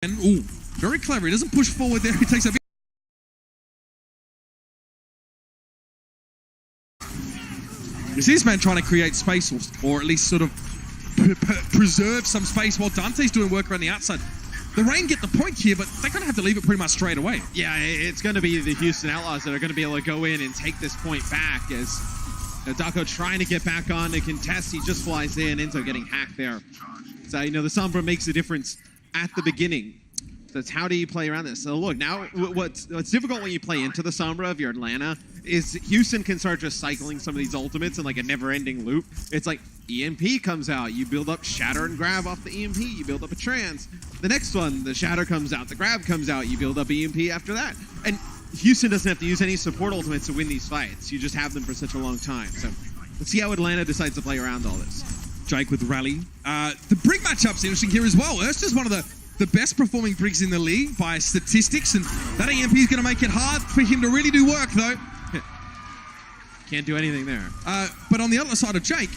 Ooh, very clever. He doesn't push forward there. He takes a bit. You see this man trying to create space or at least sort of preserve some space while Dante's doing work around the outside. The Reign get the point here, but they're going to have to leave it pretty much straight away. Yeah, it's going to be the Houston Outlaws that are going to be able to go in and take this point back as Dako trying to get back on to contest. He just flies in, Enzo getting hacked there. So, you know, the Sombra makes a difference at the beginning. So it's how do you play around this? So look, now what's difficult when you play into the Sombra if you're Atlanta is Houston can start just cycling some of these ultimates in like a never-ending loop. It's like EMP comes out, you build up Shatter and Grab off the EMP, you build up a Trance. The next one, the Shatter comes out, the Grab comes out, you build up EMP after that. And Houston doesn't have to use any support ultimates to win these fights. You just have them for such a long time. So let's see how Atlanta decides to play around all this. Jake with Rally. The Brig matchup's interesting here as well. Ersta's one of the best performing Brigs in the league by statistics, and that EMP is going to make it hard for him to really do work, though. Can't do anything there. But on the other side of Jake,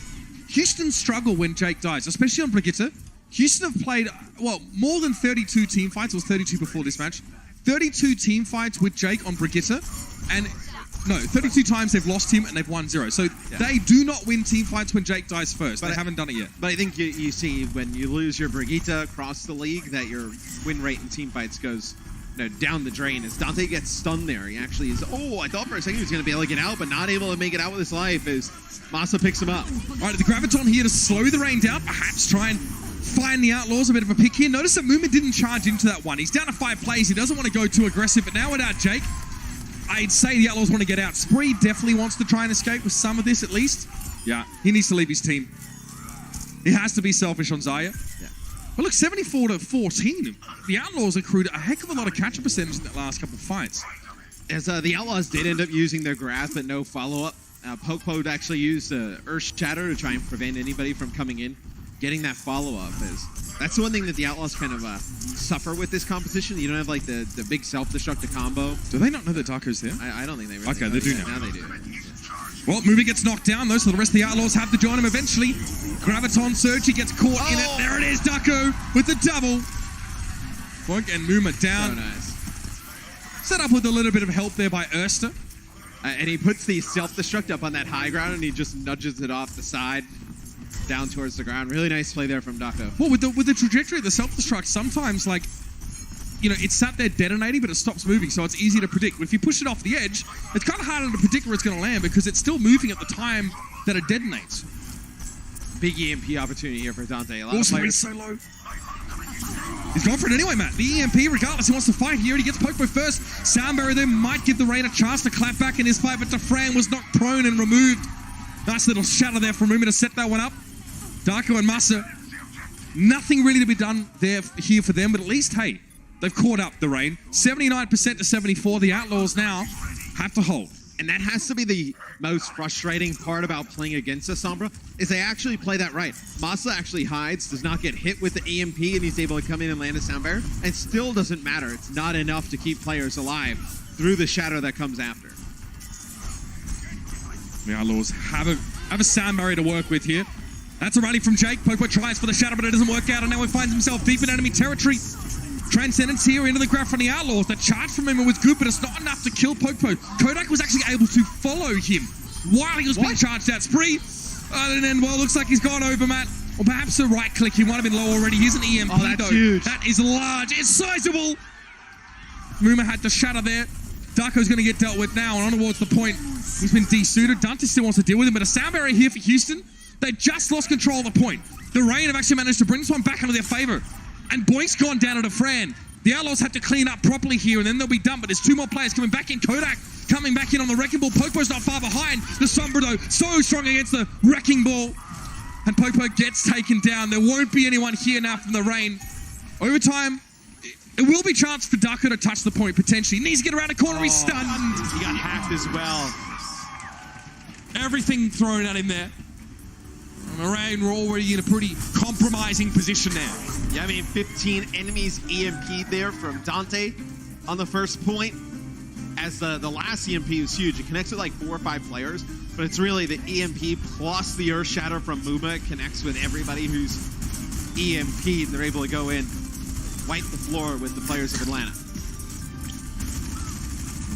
Houston struggle when Jake dies, especially on Brigitte. Houston have played, well, more than 32 team fights. It was 32 before this match. 32 team fights with Jake on Brigitte, and no, 32 times they've lost him and they've won 0. So they do not win team fights when Jake dies first. But they haven't done it yet. But I think you see when you lose your Brigitte across the league that your win rate in team fights goes down the drain. As Dante gets stunned there, he actually is. Oh, I thought for a second he was going to be able to get out, but not able to make it out with his life as Massa picks him up. All right, the Graviton here to slow the Reign down, perhaps try and find the Outlaws a bit of a pick here. Notice that Movement didn't charge into that one. He's down to 5 plays. He doesn't want to go too aggressive, but now without Jake, I'd say the Outlaws want to get out. Spree definitely wants to try and escape with some of this at least. Yeah, he needs to leave his team. He has to be selfish on Zaya. Yeah. But look, 74-14. The Outlaws accrued a heck of a lot of catch-up percentage in that last couple of fights. As the Outlaws did end up using their grab, but no follow-up. Poke actually used Earth Shatter to try and prevent anybody from coming in. Getting that follow-up that's the one thing that the Outlaws kind of suffer with this competition. You don't have like the big self-destructive combo. Do they not know that Dako's there? I don't think they really Okay, know. they do now. Now they do. Well, Movie gets knocked down though, so the rest of the Outlaws have to join him eventually. Graviton Surge, he gets caught in it. There it is, Dako with the double. Boink and Muma down. So nice. Set up with a little bit of help there by Ersta. And he puts the self-destruct up on that high ground and he just nudges it off the side. Down towards the ground. Really nice play there from Dako. Well, with the trajectory of the self-destruct, sometimes, like, you know, it's sat there detonating, but it stops moving, so it's easy to predict. But if you push it off the edge, it's kind of harder to predict where it's going to land because it's still moving at the time that it detonates. Big EMP opportunity here for Dante. Also, he's so low. He's gone for it anyway, Matt. The EMP, regardless, he wants to fight here. He gets poked by first. Soundbarrier there might give the Reign a chance to clap back in this fight, but Defran was knocked prone and removed. Nice little shatter there from Muma to set that one up. Dako and Massa, nothing really to be done here for them, but at least, hey, they've caught up the Reign. 79% to 74. The Outlaws now have to hold. And that has to be the most frustrating part about playing against a Sombra, is they actually play that right. Massa actually hides, does not get hit with the EMP, and he's able to come in and land a sound barrier, and still doesn't matter. It's not enough to keep players alive through the shadow that comes after. The Outlaws have a sound barrier to work with here. That's a rally from Jake. Popo tries for the shadow, but it doesn't work out, and now he finds himself deep in enemy territory. Transcendence here into the grab from the Outlaws. The charge from him was good, but it's not enough to kill Popo. Kodak was actually able to follow him while he was being charged out. Spree, and then, well, looks like he's gone over, Matt. Or perhaps a right click. He might have been low already. Here's an EMP, that's though. Huge. That is large. It's sizable. Muma had the shatter there. Dako's going to get dealt with now, and on towards the point. He's been desuited. Dante still wants to deal with him, but a sound barrier here for Houston. They just lost control of the point. The Reign have actually managed to bring this one back into their favor. And Boink's gone down to Defran. The Outlaws have to clean up properly here, and then they'll be done. But there's 2 more players coming back in. Kodak coming back in on the Wrecking Ball. Popo's not far behind. The Sombra, though, so strong against the Wrecking Ball. And Popo gets taken down. There won't be anyone here now from the Reign. Over time, it will be chance for Dako to touch the point, potentially. He needs to get around the corner. He's stunned. He got hacked as well. Everything thrown at him there. And the Reign were already in a pretty compromising position now. Yeah, I mean, 15 enemies EMP'd there from Dante on the first point. As the last EMP was huge. It connects with like 4 or 5 players, but it's really the EMP plus the Earth Shatter from Muma connects with everybody who's EMP'd. They're able to go in wipe the floor with the players of Atlanta.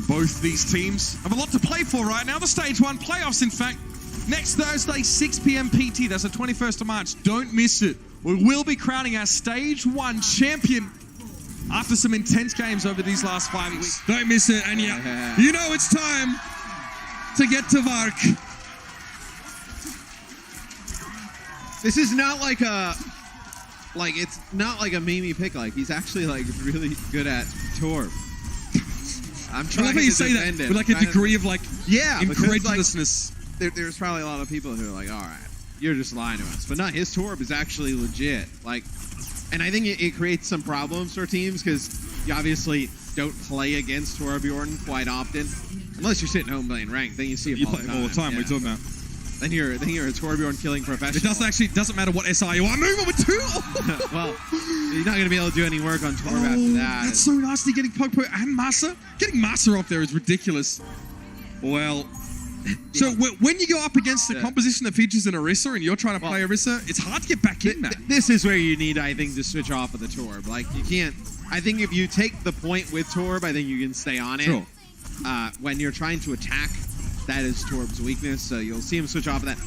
Both these teams have a lot to play for right now. The Stage 1 playoffs, in fact. Next Thursday, 6 p.m. PT. That's the 21st of March. Don't miss it. We will be crowning our Stage 1 champion after some intense games over these last 5 weeks. Don't miss it. And yeah, you know it's time to get to work. This is not like it's not like a Mimi pick. Like, he's actually like really good at Torb. I'm trying to say that defend it. with like a degree of like incredulousness. Like, there's probably a lot of people who are like, all right, you're just lying to us. But no, his Torb is actually legit. Like, and I think it creates some problems for teams because you obviously don't play against Torbjorn quite often. Unless you're sitting home playing ranked, then you see him all the time. Yeah. What are you talking about? Then you're a Torbjorn killing professional. It doesn't matter what SI you are. Move on with 2. Well, you're not going to be able to do any work on Torb after that. That's so nasty getting Popo and Massa. Getting Massa off there is ridiculous. Well, so when you go up against the composition that features an Orisa and you're trying to play Orisa, it's hard to get back in, man. This is where you need, I think, to switch off of the Torb. Like, you can't... I think if you take the point with Torb, I think you can stay on it. Sure. When you're trying to attack, that is Torb's weakness, so you'll see him switch off of that.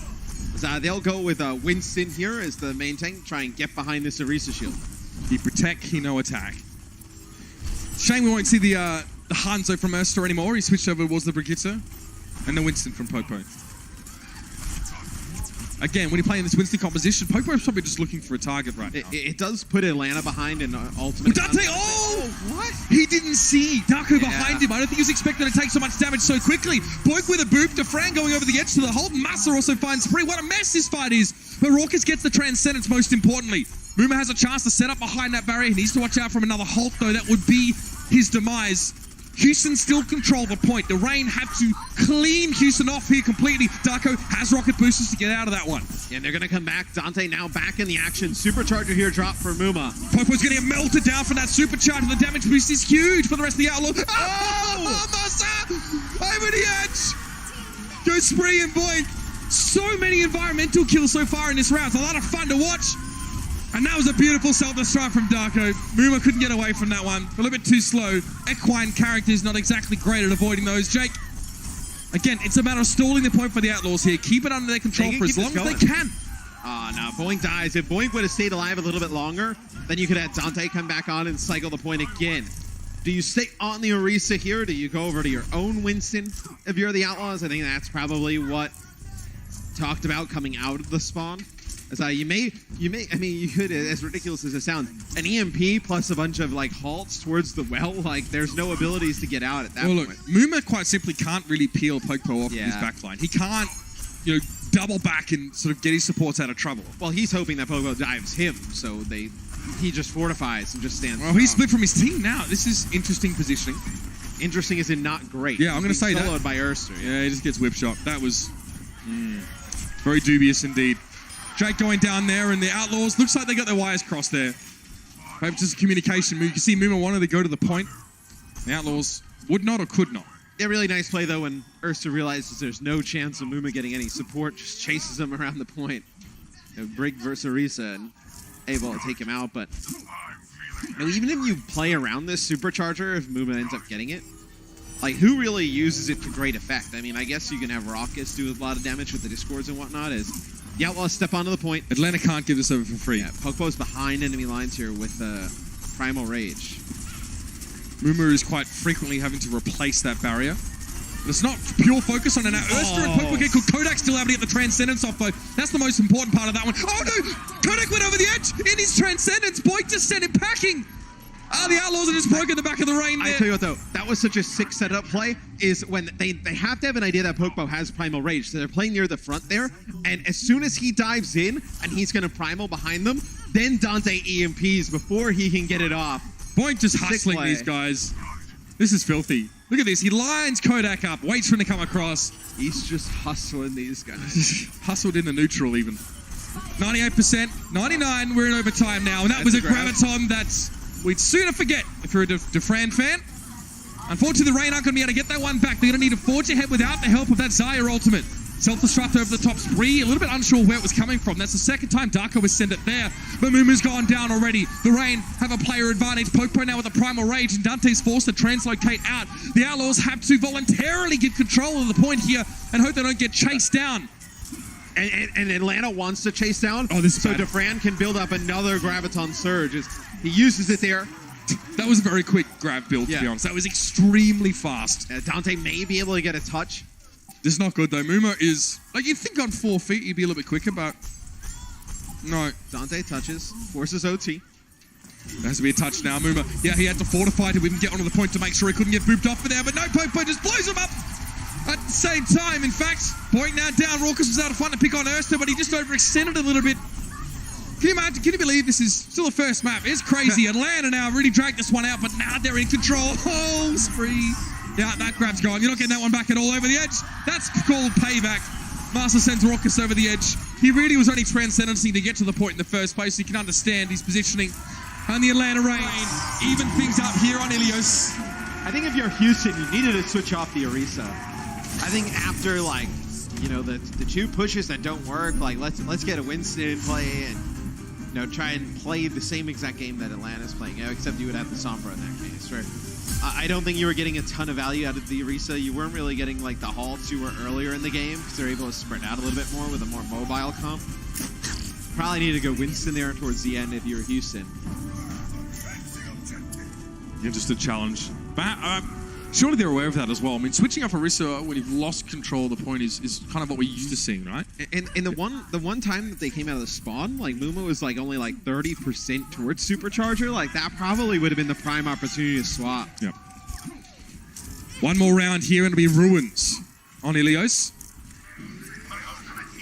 So, they'll go with Winston here as the main tank, try and get behind this Orisa shield. He protect, he no attack. Shame we won't see the Hanzo from Erster anymore. He switched over towards the Brigitte. And the Winston from Popo. Again, when you're playing this Winston composition, Popo is probably just looking for a target right now. It does put Atlanta behind in ultimate. Dante, what? He didn't see Darko behind him. I don't think he was expecting to take so much damage so quickly. Boik with a boop, Defran going over the edge to the hold. Massa also finds Spree. What a mess this fight is. But Raucus gets the Transcendence most importantly. Muma has a chance to set up behind that barrier. He needs to watch out from another Hulk though. That would be his demise. Houston still control the point. The Rain have to clean Houston off here completely. Darko has rocket boosters to get out of that one. And they're going to come back. Dante now back in the action. Supercharger here drop for Muma. Popo's going to get melted down from that supercharger. The damage boost is huge for the rest of the Outlaws. Oh! Massa! Over the edge! Go Spree and Boink. So many environmental kills so far in this round. It's a lot of fun to watch. And that was a beautiful self-destruct from Darko. Muma couldn't get away from that one. A little bit too slow. Equine characters not exactly great at avoiding those. Jake, again, it's a matter of stalling the point for the Outlaws here. Keep it under their control for as long as they can. No, Boink dies. If Boink would have stayed alive a little bit longer, then you could have Dante come back on and cycle the point again. Do you stay on the Orisa here? Do you go over to your own Winston if you're the Outlaws? I think that's probably what talked about coming out of the spawn. As you could, as ridiculous as it sounds, an EMP plus a bunch of like halts towards the well, like there's no abilities to get out at that point. Look, Muma quite simply can't really peel Popo off his backline. He can't, double back and sort of get his supports out of trouble. Well, he's hoping that Popo dives him, so he just fortifies and just stands. Well, he's split from his team now. This is interesting positioning. Interesting as in not great. Yeah, I'm going to say that. Soloed by Erster. Yeah, he just gets whip shot. That was very dubious indeed. Drake going down there, and the Outlaws, looks like they got their wires crossed there. Maybe just a communication move. You can see Muma wanted to go to the point. The Outlaws would not or could not. Yeah, really nice play, though, when Erster realizes there's no chance of Muma getting any support, just chases him around the point. Brig versus Orisa, and able to take him out, but even if you play around this supercharger, if Muma ends up getting it, like, who really uses it to great effect? I mean, I guess you can have Raucus do a lot of damage with the Discords and whatnot, as the Outlaws step onto the point. Atlanta can't give this over for free. Yeah, Popo's behind enemy lines here with Primal Rage. Muma is quite frequently having to replace that barrier. But it's not pure focus on it now. Erster and Popo get Kodak still able to get the Transcendence off, though. That's the most important part of that one. Oh, no! Kodak went over the edge in his Transcendence. Boik just sent him packing. The Outlaws are just broken the back of the Rain there. I tell you what, though, that was such a sick setup play, is when they have to have an idea that Popo has Primal Rage, so they're playing near the front there, and as soon as he dives in, and he's going to Primal behind them, then Dante EMPs before he can get it off. Boink just hustling these guys. This is filthy. Look at this. He lines Kodak up, waits for him to come across. He's just hustling these guys. Hustled in the neutral even. 98%, 99, we're in overtime now, and that was a graviton that we'd sooner forget if you're a Defran fan. Unfortunately, the Rain aren't going to be able to get that one back. They're going to need to forge ahead without the help of that Xayah ultimate. Self-destruct over the top spree, a little bit unsure where it was coming from. That's the second time Darko has sent it there, but Muma's gone down already. The Rain have a player advantage. Popo now with a Primal Rage, and Dante's forced to translocate out. The Outlaws have to voluntarily give control of the point here and hope they don't get chased down. And Atlanta wants to chase down, so Defran can build up another Graviton Surge. He uses it there. That was a very quick grab build, to be honest. That was extremely fast. Dante may be able to get a touch. This is not good, though. Muma is... Like, you'd think on 4 feet he'd be a little bit quicker, but... No. Dante touches, forces OT. There has to be a touch now. Muma, yeah, he had to fortify to even get onto the point to make sure he couldn't get booped off for there, but no, Popo just blows him up at the same time. In fact, point now down. Raucus was out of fun to pick on Erster, but he just overextended a little bit. Can you imagine? Can you believe this is still the first map? It's crazy. Atlanta now really dragged this one out, but now they're in control. Oh, spree. Yeah, that grab's gone. You're not getting that one back at all over the edge. That's called payback. Master sends Raucus over the edge. He really was only transcendency to get to the point in the first place, so you can understand his positioning. And the Atlanta Rain even things up here on Ilios. I think if you're Houston, you needed to switch off the Orisa. I think after, like, you know, the two pushes that don't work, like, let's get a Winston in play and, you know, try and play the same exact game that Atlanta's playing, you know, except you would have the Sombra in that case, right? I don't think you were getting a ton of value out of the Orisa. You weren't really getting, like, the halts you were earlier in the game because they're able to spread out a little bit more with a more mobile comp. Probably need to go Winston there towards the end if you're Houston. Yeah, just a challenge. But surely they're aware of that as well. I mean, switching off Orisa when you've lost control of the point is kind of what we're used to seeing, right? And the one time that they came out of the spawn, like, Muma was like only like 30% towards Supercharger. Like, that probably would have been the prime opportunity to swap. Yep. One more round here and it'll be Ruins on Ilios.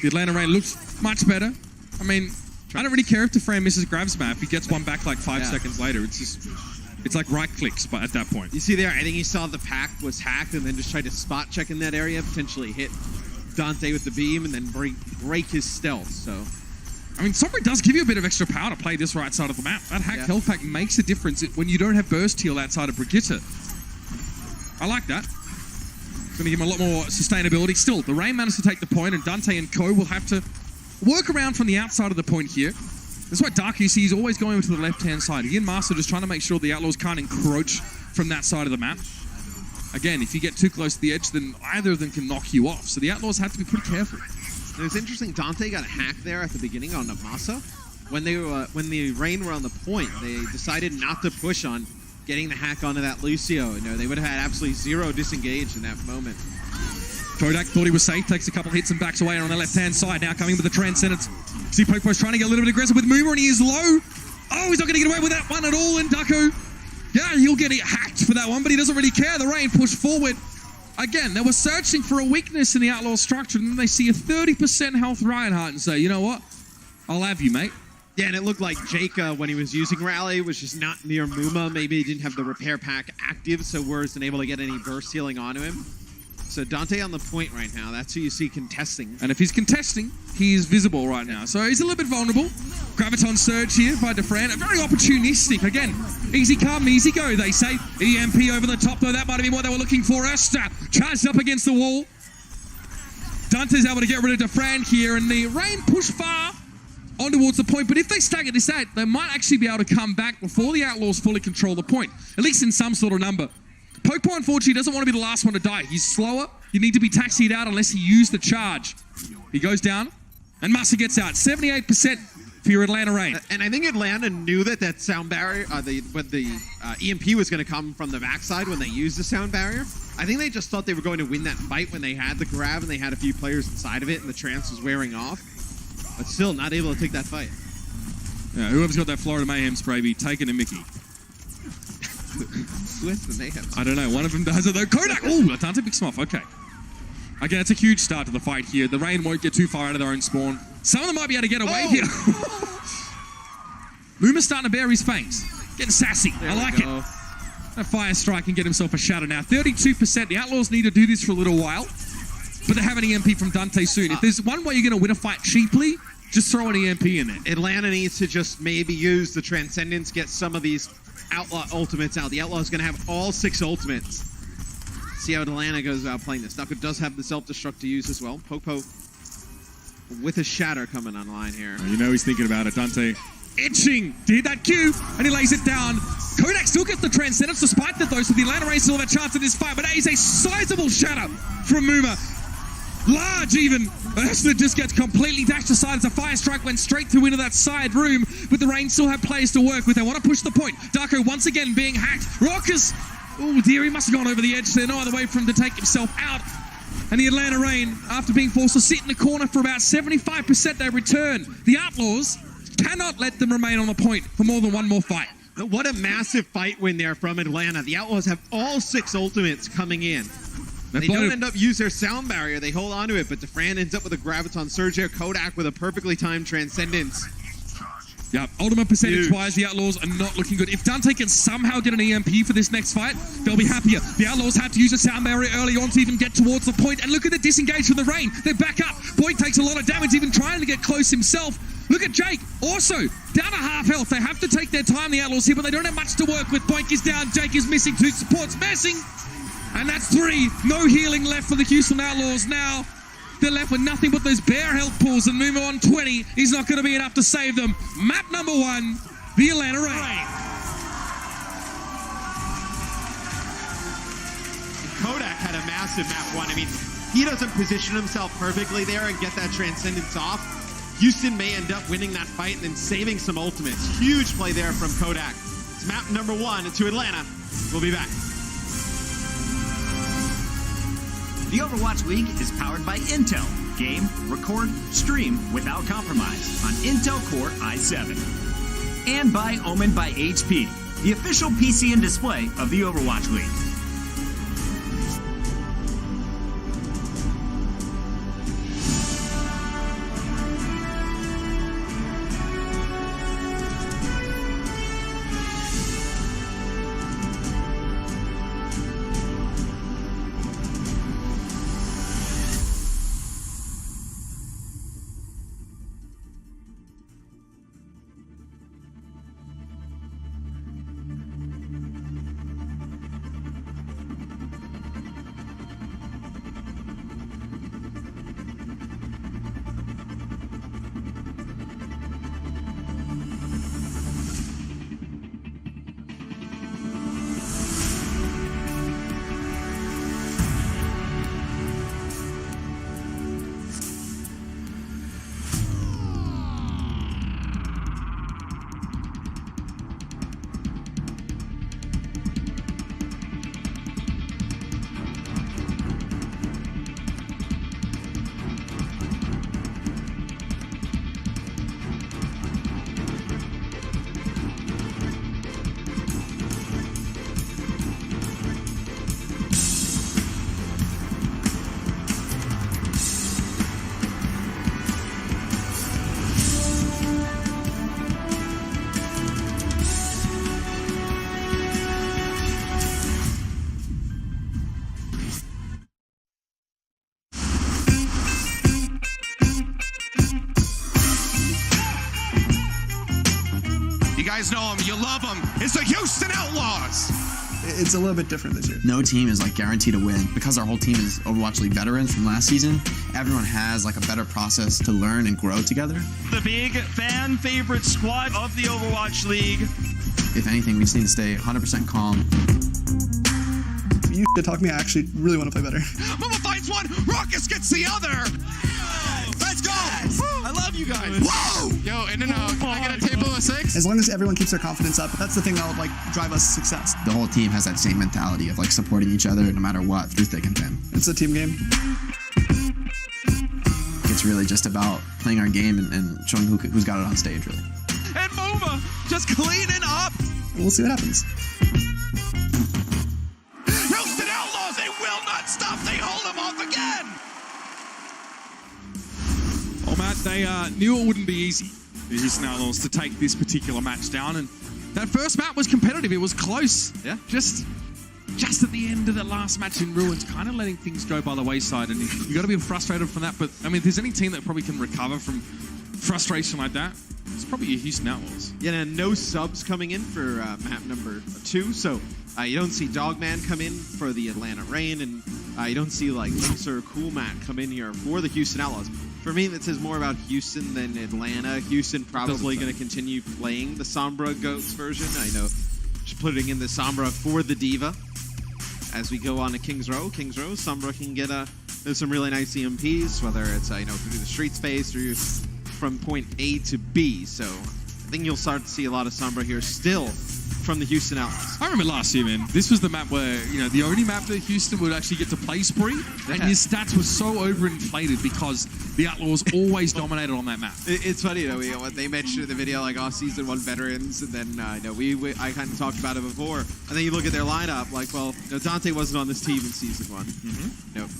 The Atlanta Rain looks much better. I mean, I don't really care if Defran misses Grav's map. He gets one back like 5 seconds later. It's just... It's like right clicks, but at that point. You see there, I think he saw the pack was hacked and then just tried to spot check in that area, potentially hit Dante with the beam and then break his stealth, so. I mean, Sombra does give you a bit of extra power to play this right side of the map. That hacked health pack makes a difference when you don't have burst heal outside of Brigitte. I like that. It's going to give him a lot more sustainability. Still, the Rain managed to take the point and Dante and Co will have to work around from the outside of the point here. That's why Dark, you see, he's always going to the left-hand side. He and Master just trying to make sure the Outlaws can't encroach from that side of the map. Again, if you get too close to the edge, then either of them can knock you off. So the Outlaws have to be pretty careful. It was interesting, Dante got a hack there at the beginning on Namasa. When the Rain were on the point, they decided not to push on getting the hack onto that Lucio. You know, they would have had absolutely zero disengage in that moment. Kodak thought he was safe, takes a couple hits and backs away on the left-hand side. Now coming with the Transcendence. See Popo's trying to get a little bit aggressive with Muma and he is low. Oh, he's not going to get away with that one at all. And Daco, yeah, he'll get hacked for that one, but he doesn't really care. The Rain push forward. Again, they were searching for a weakness in the Outlaw structure and then they see a 30% health Reinhardt and say, you know what? I'll have you, mate. Yeah, and it looked like Jake, when he was using Rally, was just not near Muma. Maybe he didn't have the repair pack active, so wasn't able to get any burst healing onto him. So Dante on the point right now. That's who you see contesting. And if he's contesting, he is visible right now. So he's a little bit vulnerable. Graviton Surge here by Defran. Very opportunistic. Again, easy come, easy go, they say. EMP over the top, though. That might have been what they were looking for. Erster charged up against the wall. Dante's able to get rid of Defran here. And the Rain push far on towards the point. But if they stagger this out, they might actually be able to come back before the Outlaws fully control the point. At least in some sort of number. Popo, unfortunately, doesn't want to be the last one to die. He's slower. You need to be taxied out unless he used the charge. He goes down, and Massa gets out. 78% for your Atlanta Rain. And I think Atlanta knew that sound barrier, when the EMP was going to come from the backside when they used the sound barrier. I think they just thought they were going to win that fight when they had the grab and they had a few players inside of it and the trance was wearing off. But still not able to take that fight. Yeah, whoever's got that Florida Mayhem spray be taking a Mickey. Who has the Mayhem? I don't know. One of them does it though. Kodak! Oh, Dante Big Smuff. Okay. Again, it's a huge start to the fight here. The Rain won't get too far out of their own spawn. Some of them might be able to get away here. Muma's starting to bare his fangs. Getting sassy. I like it. That Fire Strike can get himself a shatter now. 32%. The Outlaws need to do this for a little while. But they have an EMP from Dante soon. If there's one way you're going to win a fight cheaply, just throw an EMP in it. Atlanta needs to just maybe use the Transcendence, get some of these Outlaw ultimates out. The Outlaw is going to have all 6 ultimates. see how Atlanta goes about playing this. Ducko does have the self-destruct to use as well. Popo with a shatter coming online here. You know he's thinking about it, Dante. Itching to hit that Q, and he lays it down. Kodak still gets the Transcendence despite that, though, so the Atlanta Rain still have a chance in this fight, but that is a sizable shatter from Muma. Large even. Ursula just gets completely dashed aside as a fire strike went straight through into that side room, but the Rain still have players to work with. They want to push the point. Darko once again being hacked. Raucus, oh dear, he must have gone over the edge there. No other way for him to take himself out. And the Atlanta Rain, after being forced to sit in the corner for about 75%, they return. The Outlaws cannot let them remain on the point for more than one more fight. What a massive fight win there from Atlanta. The Outlaws have all 6 ultimates coming in. They don't end up use their sound barrier. They hold on to it, but Defran ends up with a Graviton Surge here. Kodak with a perfectly timed Transcendence. Yeah, ultimate percentage-wise, the Outlaws are not looking good. If Dante can somehow get an EMP for this next fight, they'll be happier. The Outlaws had to use a sound barrier early on to even get towards the point, and look at the disengage from the Rain. They're back up. Boyd takes a lot of damage, even trying to get close himself. Look at Jake, also down to half health. They have to take their time, the Outlaws here, but they don't have much to work with. Boink is down, Jake is missing, 2 supports missing. And that's 3. No healing left for the Houston Outlaws now. They're left with nothing but those bare health pools, and Muma on 20 is not going to be enough to save them. Map number 1, the Atlanta Rain. Kodak had a massive map 1. I mean, he doesn't position himself perfectly there and get that Transcendence off. Houston may end up winning that fight and then saving some ultimates. Huge play there from Kodak. It's map number 1 to Atlanta. We'll be back. The Overwatch League is powered by Intel. Game, record, stream without compromise on Intel Core i7. And by Omen by HP, the official PC and display of the Overwatch League. guys know them, you love them. It's the Houston Outlaws. It's a little bit different this year. No team is like guaranteed to win because our whole team is Overwatch League veterans from last season. Everyone has like a better process to learn and grow together. The big fan favorite squad of the Overwatch League. If anything, we just need to stay 100% calm. You talk me, I actually really want to play better. Mama fights one, Raucus gets the other. Let's go! I love you guys. Whoa! Yo, in and out. Can I get a table of 6? As long as everyone keeps their confidence up, that's the thing that would like drive us to success. The whole team has that same mentality of like supporting each other no matter what, through thick and thin. It's a team game. It's really just about playing our game and showing who's got it on stage, really. And Mova just cleaning up. We'll see what happens. Houston Outlaws, they will not stop. They hold them off again. Well, Matt, they knew it wouldn't be easy, the Houston Outlaws, to take this particular match down. And that first map was competitive. It was close. Yeah. Just at the end of the last match in Ruins, kind of letting things go by the wayside. And you got to be frustrated from that. But, I mean, if there's any team that probably can recover from frustration like that, it's probably your Houston Outlaws. Yeah, and no subs coming in for map number 2. So You don't see Dogman come in for the Atlanta Reign, and you don't see like Mr. Cool Matt come in here for the Houston Outlaws. For me, that says more about Houston than Atlanta. Houston probably going to continue playing the Sombra Goats version. I know, just putting in the Sombra for the Diva. As we go on to Kings Row, Sombra can get there's some really nice EMPs, whether it's through the street space or from point A to B. So I think you'll start to see a lot of Sombra here still from the Houston Outlaws. I remember last year, man. This was the map where, the only map that Houston would actually get to play Spree, and his stats were so overinflated because the Outlaws always dominated on that map. It's funny, what they mentioned in the video, like, Season 1 veterans, and then, I kind of talked about it before, and then you look at their lineup, like, well, Dante wasn't on this team in Season 1.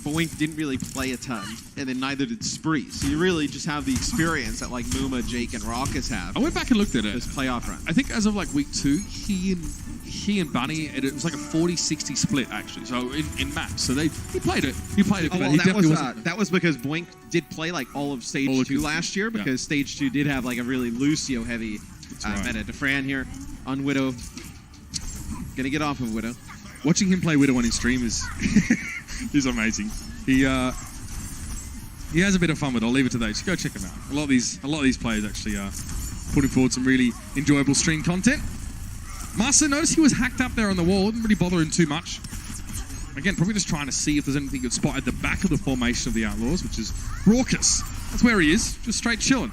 Boink didn't really play a ton, and then neither did Spree. So you really just have the experience that, like, Muma, Jake, and Raucus have. I went back and looked at it. This playoff run. I think as of, like, week 2, he and Bunny, it was like a 40-60 split, actually. So in maps, so he played it. He played it. Oh, well, he definitely wasn't. That was because Boink did play like all of Stage 2 last year, because Stage 2 did have like a really Lucio heavy meta. DeFran here on Widow. Gonna get off of Widow. Watching him play Widow on his stream is amazing. He has a bit of fun with it. I'll leave it to those. Go check him out. A lot of these players actually are putting forward some really enjoyable stream content. Massa, notice he was hacked up there on the wall. Didn't really bother him too much. Again, probably just trying to see if there's anything good spot at the back of the formation of the Outlaws, which is Raucus. That's where he is, just straight chilling.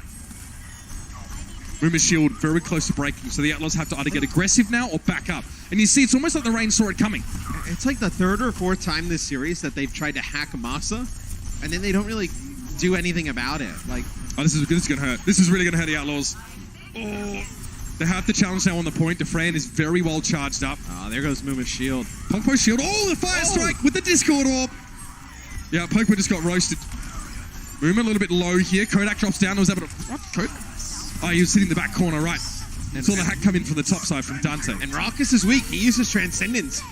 Rumour shield very close to breaking, so the Outlaws have to either get aggressive now or back up. And you see, it's almost like the Reign saw it coming. It's like the 3rd or 4th time this series that they've tried to hack Massa, and then they don't really do anything about it. Like, this is going to hurt. This is really going to hurt the Outlaws. Oh. They have the challenge now on the point. DeFran is very well charged up. Oh, there goes Muma's shield. Pokpo's shield. Oh, the fire strike with the Discord orb. Yeah, Pokpo just got roasted. Muma a little bit low here. Kodak drops down. Was able to... What? Kodak? Oh, he was sitting in the back corner, right. And saw the hack come in from the top side from Dante. And Raucus is weak. He uses Transcendence.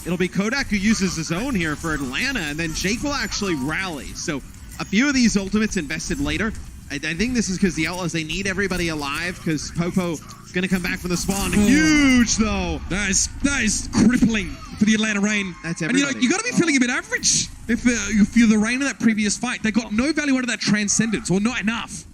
It'll be Kodak who uses his own here for Atlanta, and then Jake will actually rally. So a few of these ultimates invested later. I think this is because the Outlaws, they need everybody alive because Popo is going to come back from the spawn. Huge, though. That is crippling for the Atlanta Reign. That's everybody. And you got to be feeling a bit average if you're the Reign in that previous fight. They got no value out of that Transcendence, or not enough.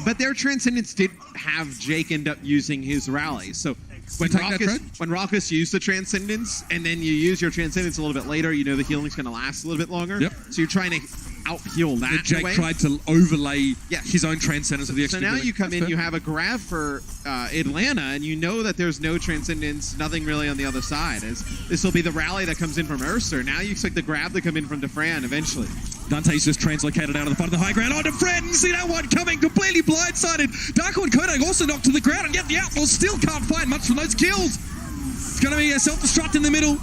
But their Transcendence did have Jake end up using his rally. So when Raucus used the Transcendence, and then you use your Transcendence a little bit later, the healing's going to last a little bit longer. Yep. So you're trying to out-heal that Jake way. Tried to overlay his own Transcendence with the extra. So now you come in, you have a grab for Atlanta, and you know that there's no Transcendence, nothing really on the other side. As this will be the rally that comes in from Urster. Now you expect the grab to come in from DeFran eventually. Dante's just translocated out of the front of the high ground. Oh, DeFran, see that one coming, completely blindsided. Darko and Kodak also knocked to the ground, and yet the Outlaws still can't find much from those kills. It's going to be a self-destruct in the middle.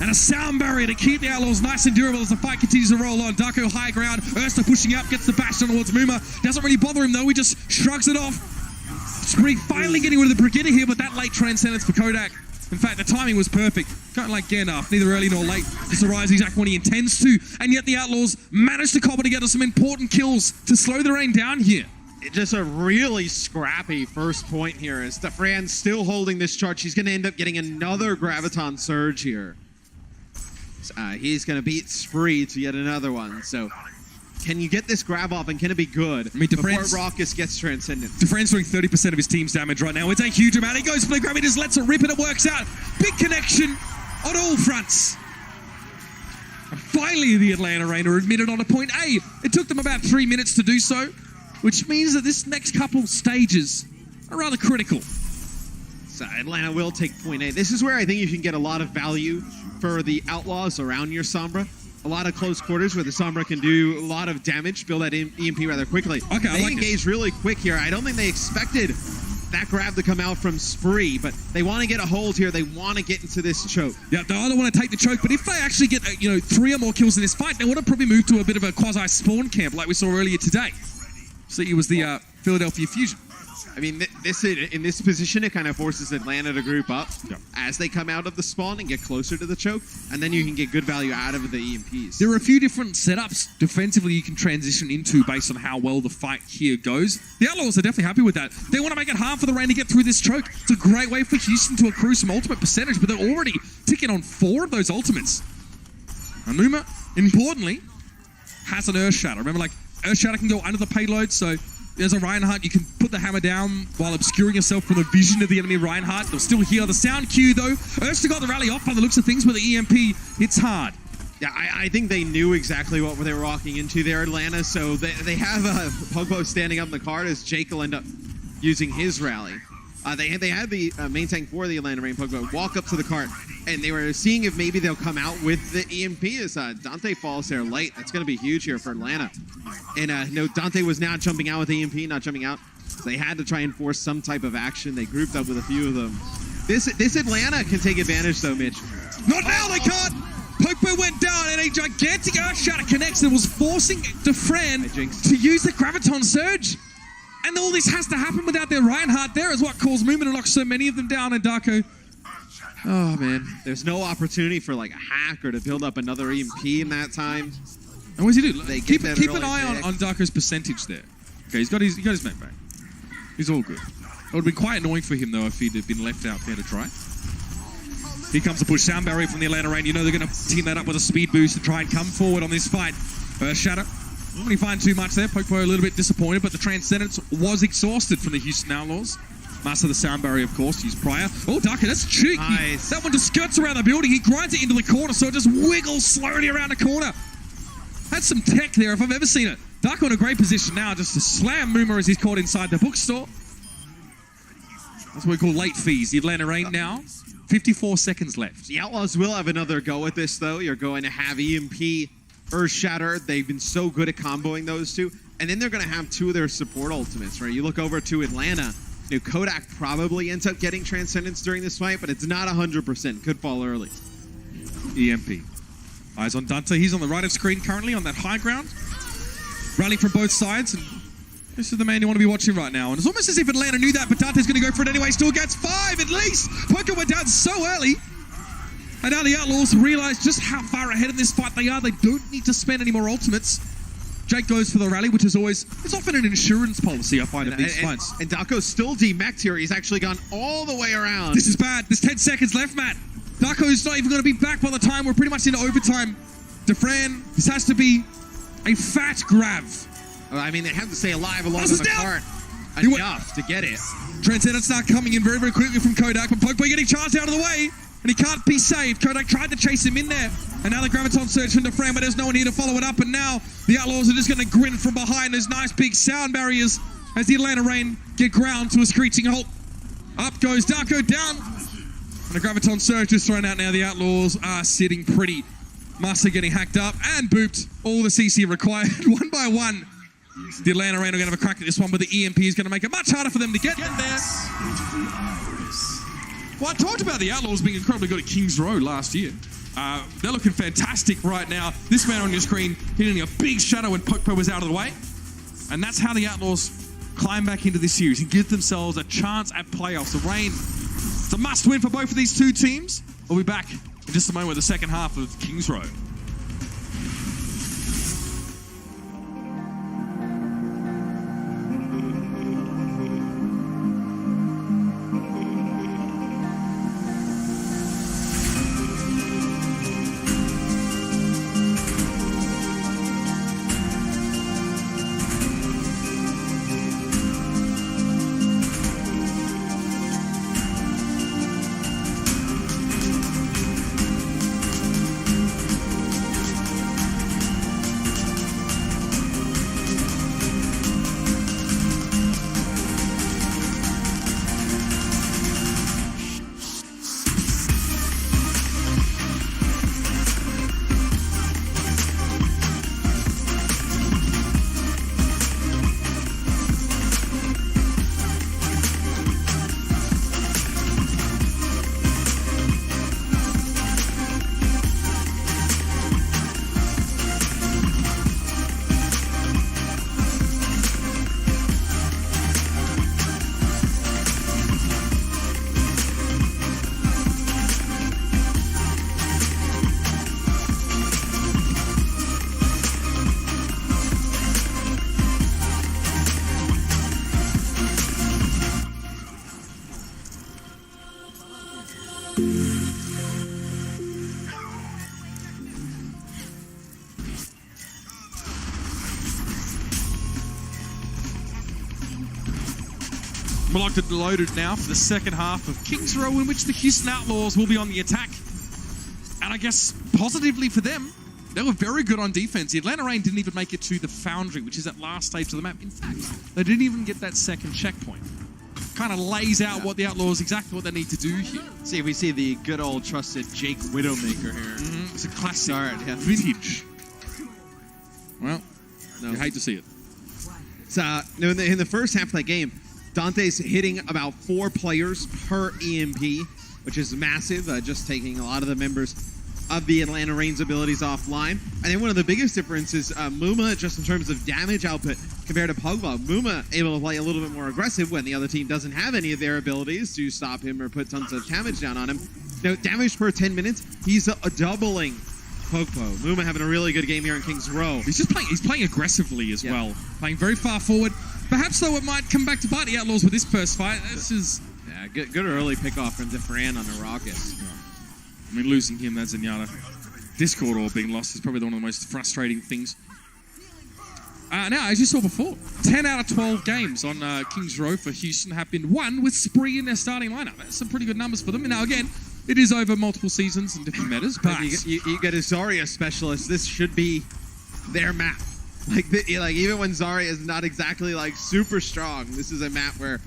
And a sound barrier to keep the Outlaws nice and durable as the fight continues to roll on. Darko high ground, Urster pushing up, gets the bash down towards Muma. Doesn't really bother him though, he just shrugs it off. Spree finally getting rid of the Brigadier here, but that late Transcendence for Kodak. In fact, the timing was perfect. Kind of like Gandalf, neither early nor late. Just arrives exactly when he intends to, and yet the Outlaws managed to cobble together some important kills to slow the Reign down here. Just a really scrappy first point here as DeFran's still holding this charge. He's going to end up getting another Graviton Surge here. He's going to beat Spree to yet another one. So can you get this grab off, and can it be good before Raucus gets Transcendent? DeFran's doing 30% of his team's damage right now. It's a huge amount. He goes for the grab. He just lets it rip, and it works out. Big connection on all fronts. And finally, the Atlanta Reign are admitted on a point A. It took them about 3 minutes to do so, which means that this next couple stages are rather critical. So Atlanta will take point A. This is where I think you can get a lot of value for the Outlaws around your Sombra. A lot of close quarters where the Sombra can do a lot of damage, build that EMP rather quickly. Okay, they engage really quick here. I don't think they expected that grab to come out from Spree, but they want to get a hold here. They want to get into this choke. Yeah, they either want to take the choke, but if they actually get 3 or more kills in this fight, they want to probably move to a bit of a quasi-spawn camp like we saw earlier today. See, it was the Philadelphia Fusion. I mean, in this position, it kind of forces Atlanta to group up as they come out of the spawn and get closer to the choke, and then you can get good value out of the EMPs. There are a few different setups defensively you can transition into based on how well the fight here goes. The Outlaws are definitely happy with that. They want to make it hard for the Rain to get through this choke. It's a great way for Houston to accrue some ultimate percentage, but they're already ticking on 4 of those ultimates. Anuma, importantly, has an Earth Shatter. Remember, like, Earth Shatter can go under the payload, so there's a Reinhardt. You can put the hammer down while obscuring yourself from the vision of the enemy Reinhardt. They'll still hear the sound cue, though. Ursa got the rally off by the looks of things with the EMP. It's hard. Yeah, I think they knew exactly what they were walking into there, Atlanta. So they have Pogbo standing up in the card as Jake will end up using his rally. They had the main tank for the Atlanta Rain Pogbo walk up to the cart, and they were seeing if maybe they'll come out with the EMP as Dante falls there late. That's going to be huge here for Atlanta. And no, Dante was not jumping out with the EMP, not jumping out. So they had to try and force some type of action. They grouped up with a few of them. This Atlanta can take advantage though, Mitch. Not now, they can't! Pogbo went down and a gigantic Earth Shatter connects and was forcing Defran to use the Graviton Surge. And all this has to happen without their Reinhardt there is what caused movement and knocked so many of them down. And Darko, oh man, there's no opportunity for like a hack or to build up another EMP in that time. And what does he do? They Keep get an really eye big. on Darko's percentage there. Okay, he's got his mate back. He's all good. It would have been quite annoying for him though if he'd have been left out there to try. Here comes the push sound barrier from the Atlanta Rain. You know they're going to team that up with a speed boost to try and come forward on this fight. Shatter. Not really find too much there. Pogbo a little bit disappointed, but the Transcendence was exhausted from the Houston Outlaws. Master the sound barrier, of course, used prior. Oh, Darko, that's cheeky. Nice. That one just skirts around the building. He grinds it into the corner, so it just wiggles slowly around the corner. That's some tech there, if I've ever seen it. Darko in a great position now, just to slam Moomer as he's caught inside the bookstore. That's what we call late fees. The Atlanta Rain now, 54 seconds left. The Outlaws will have another go at this, though. You're going to have EMP, Earth Shatter. They've been so good at comboing those two. And then they're going to have 2 of their support ultimates, right? You look over to Atlanta. You know, Kodak probably ends up getting Transcendence during this fight, but it's not 100%. Could fall early. EMP. Eyes on Dante. He's on the right of screen currently on that high ground. Rally from both sides. And this is the man you want to be watching right now. And it's almost as if Atlanta knew that, but Dante's going to go for it anyway. Still gets 5 at least. Poker went down so early. And now the Outlaws realize just how far ahead in this fight they are. They don't need to spend any more ultimates. Jake goes for the rally, which is always, it's often an insurance policy, I find, in these fights. And Dako's still demech'd here. He's actually gone all the way around. This is bad. There's 10 seconds left, Matt. Dako's not even going to be back by the time we're pretty much into overtime. Defran, this has to be a fat grab. I mean, they have to stay alive along This is with the down. cart He enough to get it. Transcendence now coming in very, very quickly from Kodak, but Pogba getting charged out of the way, and he can't be saved. Kodak tried to chase him in there, and now the Graviton Surge from Defran, but there's no one here to follow it up, and now the Outlaws are just going to grin from behind. There's nice big sound barriers as the Atlanta Rain get ground to a screeching halt. Up goes Darko, down, and the Graviton Surge is thrown out now. The Outlaws are sitting pretty. Master getting hacked up and booped. All the CC required, one by one. The Atlanta Rain are going to have a crack at this one, but the EMP is going to make it much harder for them to get there. Well, I talked about the Outlaws being incredibly good at Kings Row last year. They're looking fantastic right now. This man on your screen hitting a big shadow when Pogba was out of the way. And that's how the Outlaws climb back into this series and give themselves a chance at playoffs. The Rain, it's a must-win for both of these two teams. We'll be back in just a moment with the second half of Kings Row. We're locked and loaded now for the second half of Kings Row, in which the Houston Outlaws will be on the attack. And I guess positively for them, they were very good on defense. The Atlanta Reign didn't even make it to the Foundry, which is that last stage of the map. In fact, they didn't even get that second checkpoint. Kind of lays out what the Outlaws, exactly what they need to do here. See, we see the good old trusted Jake Widowmaker here. It's a classic. Vintage. Well, you hate to see it. So, in the first half of that game, Dante's hitting about 4 players per EMP, which is massive, just taking a lot of the members of the Atlanta Reign's abilities offline. And then one of the biggest differences, Muma, just in terms of damage output compared to Pogba. Muma able to play a little bit more aggressive when the other team doesn't have any of their abilities to stop him or put tons of damage down on him. Now, damage per 10 minutes, he's doubling Pogba. Muma having a really good game here in Kings Row. He's playing aggressively as well. Playing very far forward. Perhaps, though, it might come back to bite the Outlaws with this first fight. This is... Yeah, good early pickoff from DeFran on the Rockets. I mean, losing him, that Zenyatta Discord or being lost is probably one of the most frustrating things. Now, as you saw before, 10 out of 12 games on Kings Row for Houston have been won with Spree in their starting lineup. That's some pretty good numbers for them. And now, again, it is over multiple seasons and different metas, but... You get a Zarya specialist, this should be their map. Like even when Zarya is not exactly like super strong, this is a map where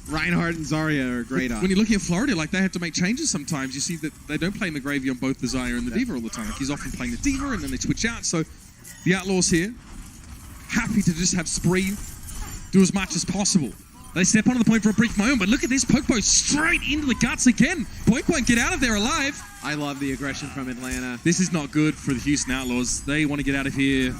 Reinhardt and Zarya are great on. When you're looking at Florida, like they have to make changes sometimes. You see that they don't play McGravy on both the Zarya and the D.Va all the time. Like he's often playing the D.Va and then they switch out. So the Outlaws here, happy to just have Spree do as much as possible. They step onto the point for a brief moment, but look at this, Pokepo straight into the guts again. Point won't get out of there alive. I love the aggression from Atlanta. This is not good for the Houston Outlaws. They want to get out of here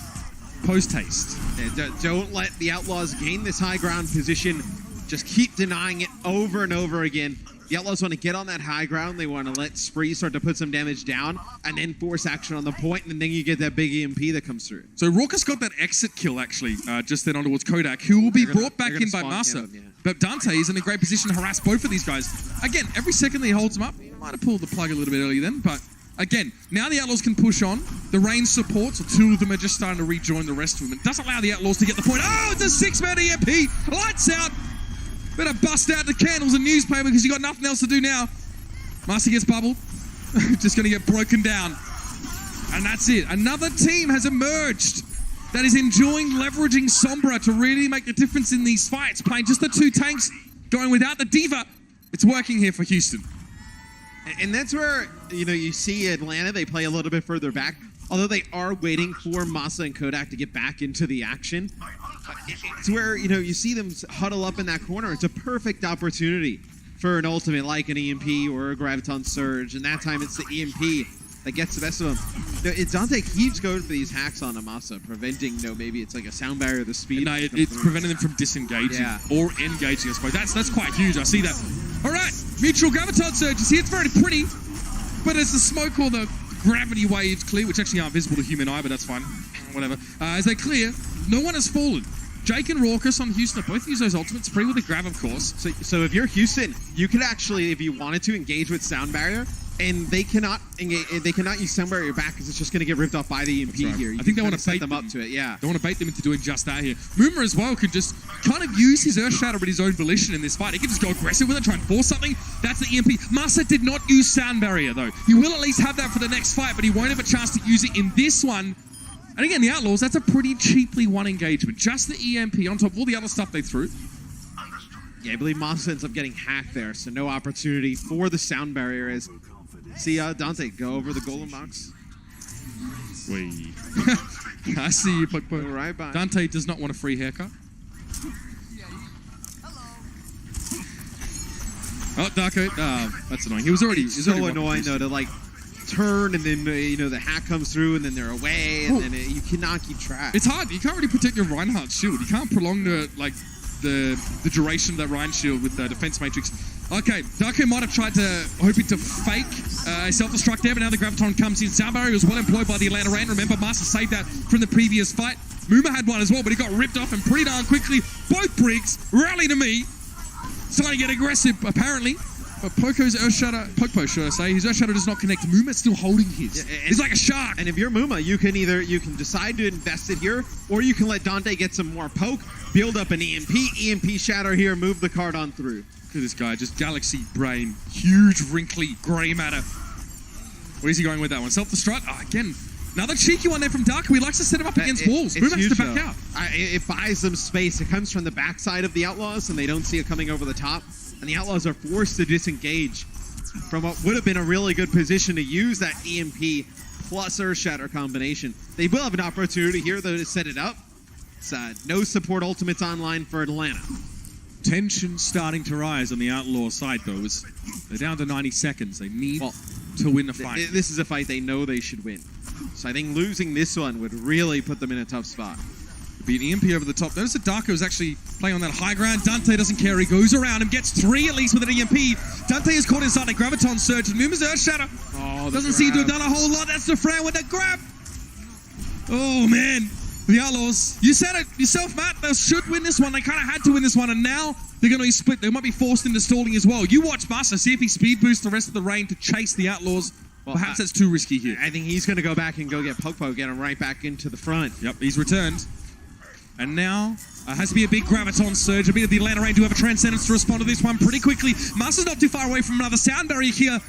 post-haste. Yeah, don't let the Outlaws gain this high ground position. Just keep denying it over and over again. The Outlaws want to get on that high ground. They want to let Spree start to put some damage down and then force action on the point, and then you get that big EMP that comes through. So Raucus got that exit kill, actually, just then on towards Kodak, who will be brought back in by Massa. But Dante is in a great position to harass both of these guys. Again, every second that he holds them up, he might have pulled the plug a little bit early then, but again, now the Outlaws can push on. The Reign supports, so 2 of them are just starting to rejoin the rest of them. It doesn't allow the Outlaws to get the point. Oh, it's a 6-man EMP! Lights out! Better bust out the candles and newspaper because you got nothing else to do now. Massa gets bubbled. Just going to get broken down. And that's it. Another team has emerged that is enjoying leveraging Sombra to really make a difference in these fights. Playing just the 2 tanks, going without the D.Va. It's working here for Houston. And that's where, you see Atlanta, they play a little bit further back. Although they are waiting for Massa and Kodak to get back into the action. It's where, you see them huddle up in that corner. It's a perfect opportunity for an ultimate like an EMP or a Graviton Surge. And that time it's the EMP that gets the best of them. Dante keeps going for these hacks on Massa, preventing, maybe it's like a sound barrier, the speed. No, it's preventing them from disengaging or engaging, I suppose. That's quite huge. I see that. All right, mutual Graviton Surges here. It's very pretty, but as the smoke or the gravity waves clear, which actually aren't visible to human eye, but that's fine. Whatever. As they clear, no one has fallen. Jake and Raucus on Houston both use those ultimates, Spree with the grab, of course. So if you're Houston, you could actually, if you wanted to, engage with Sound Barrier, and they cannot use Sound Barrier back because it's just going to get ripped off by the EMP here. I think they want to set them up to it, They want to bait them into doing just that here. Muma as well could just kind of use his Earth Shatter at his own volition in this fight. He can just go aggressive with it, try and force something. That's the EMP. Massa did not use Sound Barrier, though. You will at least have that for the next fight, but he won't have a chance to use it in this one. And again, the Outlaws, that's a pretty cheaply won engagement. Just the EMP on top of all the other stuff they threw. Yeah, I believe Massa ends up getting hacked there, so no opportunity for the Sound Barrier as... See Dante go over the golden box. Wait. I see you, but right by. Dante does not want a free haircut. Oh, Darko. That's annoying. He was already annoying though to turn and then the hack comes through and then they're away and then you cannot keep track. It's hard. You can't really protect your Reinhardt shield. You can't prolong the duration of that Rein shield with the defense matrix. Okay, Darko might have tried hoping to fake a self-destruct there, but now the Graviton comes in. Sound Barrier was well employed by the Atlanta Reign. Remember, Massa saved that from the previous fight. Muma had one as well, but he got ripped off and pretty darn quickly. Both Briggs rally to me. Starting to get aggressive, apparently. But Poco's Poco, should I say, his Earth Shadow does not connect. Muma's still holding his. He's like a shark. And if you're Muma, you can decide to invest it here, or you can let Dante get some more poke, build up an EMP shatter here, move the card on through. Look at this guy, just galaxy brain, huge, wrinkly, grey matter. Where's he going with that one? Self-destruct? Oh, again, another cheeky one there from Darko. He likes to set him up against walls. Muma has to back out. It buys them space. It comes from the backside of the Outlaws, and they don't see it coming over the top. And the Outlaws are forced to disengage from what would have been a really good position to use that EMP plus Earth Shatter combination. They will have an opportunity here, though, to set it up. It's no support ultimates online for Atlanta. Tension starting to rise on the Outlaw side, though. They're down to 90 seconds. They need to win the fight. This is a fight they know they should win. So I think losing this one would really put them in a tough spot. Be an EMP over the top. Notice that Darko is actually playing on that high ground. Dante doesn't care. He goes around and gets 3 at least with an EMP. Dante is caught inside a Graviton Surge. And Muma's Earth Shatter doesn't seem to have done a whole lot. That's the Fran with the grab. Oh, man. The Outlaws. You said it yourself, Matt. They should win this one. They kind of had to win this one. And now they're going to be split. They might be forced into stalling as well. You watch Buster. See if he speed boosts the rest of the rain to chase the Outlaws. Well, perhaps that's too risky here. I think he's going to go back and go get Popo, get him right back into the front. Yep, he's returned. And now, has to be a big Graviton Surge. A bit of the Atlanta Rain do have a Transcendence to respond to this one pretty quickly. Master's not too far away from another sound barrier here.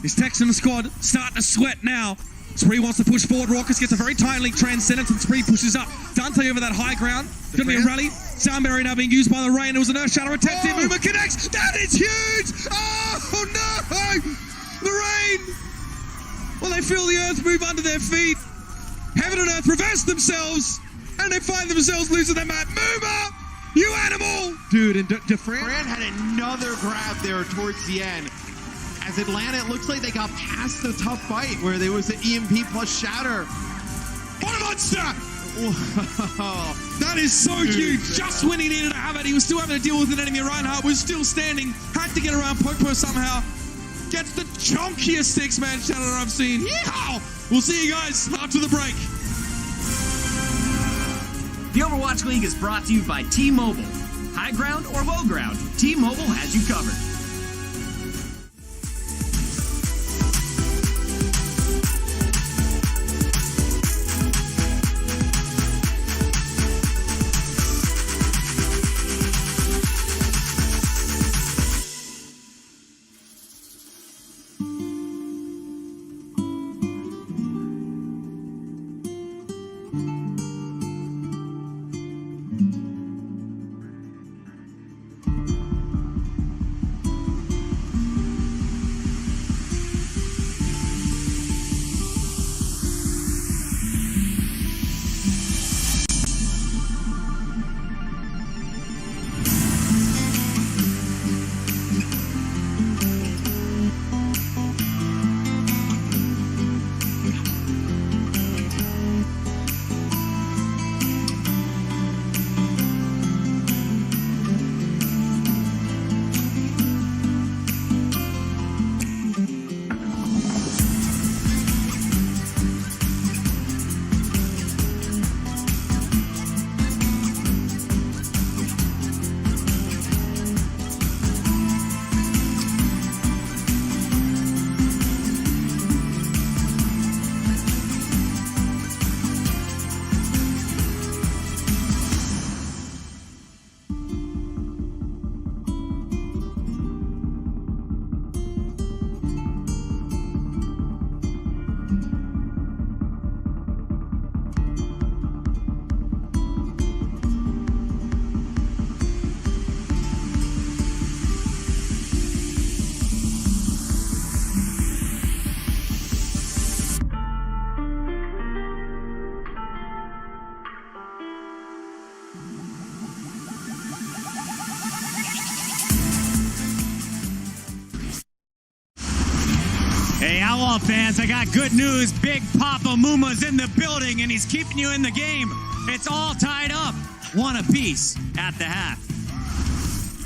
His Texan squad starting to sweat now. Spree wants to push forward. Raucus gets a very timely Transcendence and Spree pushes up. Dante over that high ground. Going to be a rally. Sound barrier now being used by the Rain. It was an Earth Shadow attempt here. Muma connects. That is huge. Oh, no. The Rain. Well, they feel the Earth move under their feet. Heaven and Earth reverse themselves. And they find themselves losing their map. Muma, you animal! Dude, and Fran had another grab there towards the end. As Atlanta, it looks like they got past the tough fight where there was an EMP plus Shatter. What a monster! That is so huge. Just when he needed to have it, he was still having to deal with an enemy. Reinhardt was still standing. Had to get around Popo somehow. Gets the chunkiest 6-man Shatter I've seen. Yeehaw! We'll see you guys after the break. The Overwatch League is brought to you by T-Mobile. High ground or low ground, T-Mobile has you covered. Hey, Outlaw fans, I got good news. Big Papa Muma's in the building, and he's keeping you in the game. It's all tied up. One apiece at the half.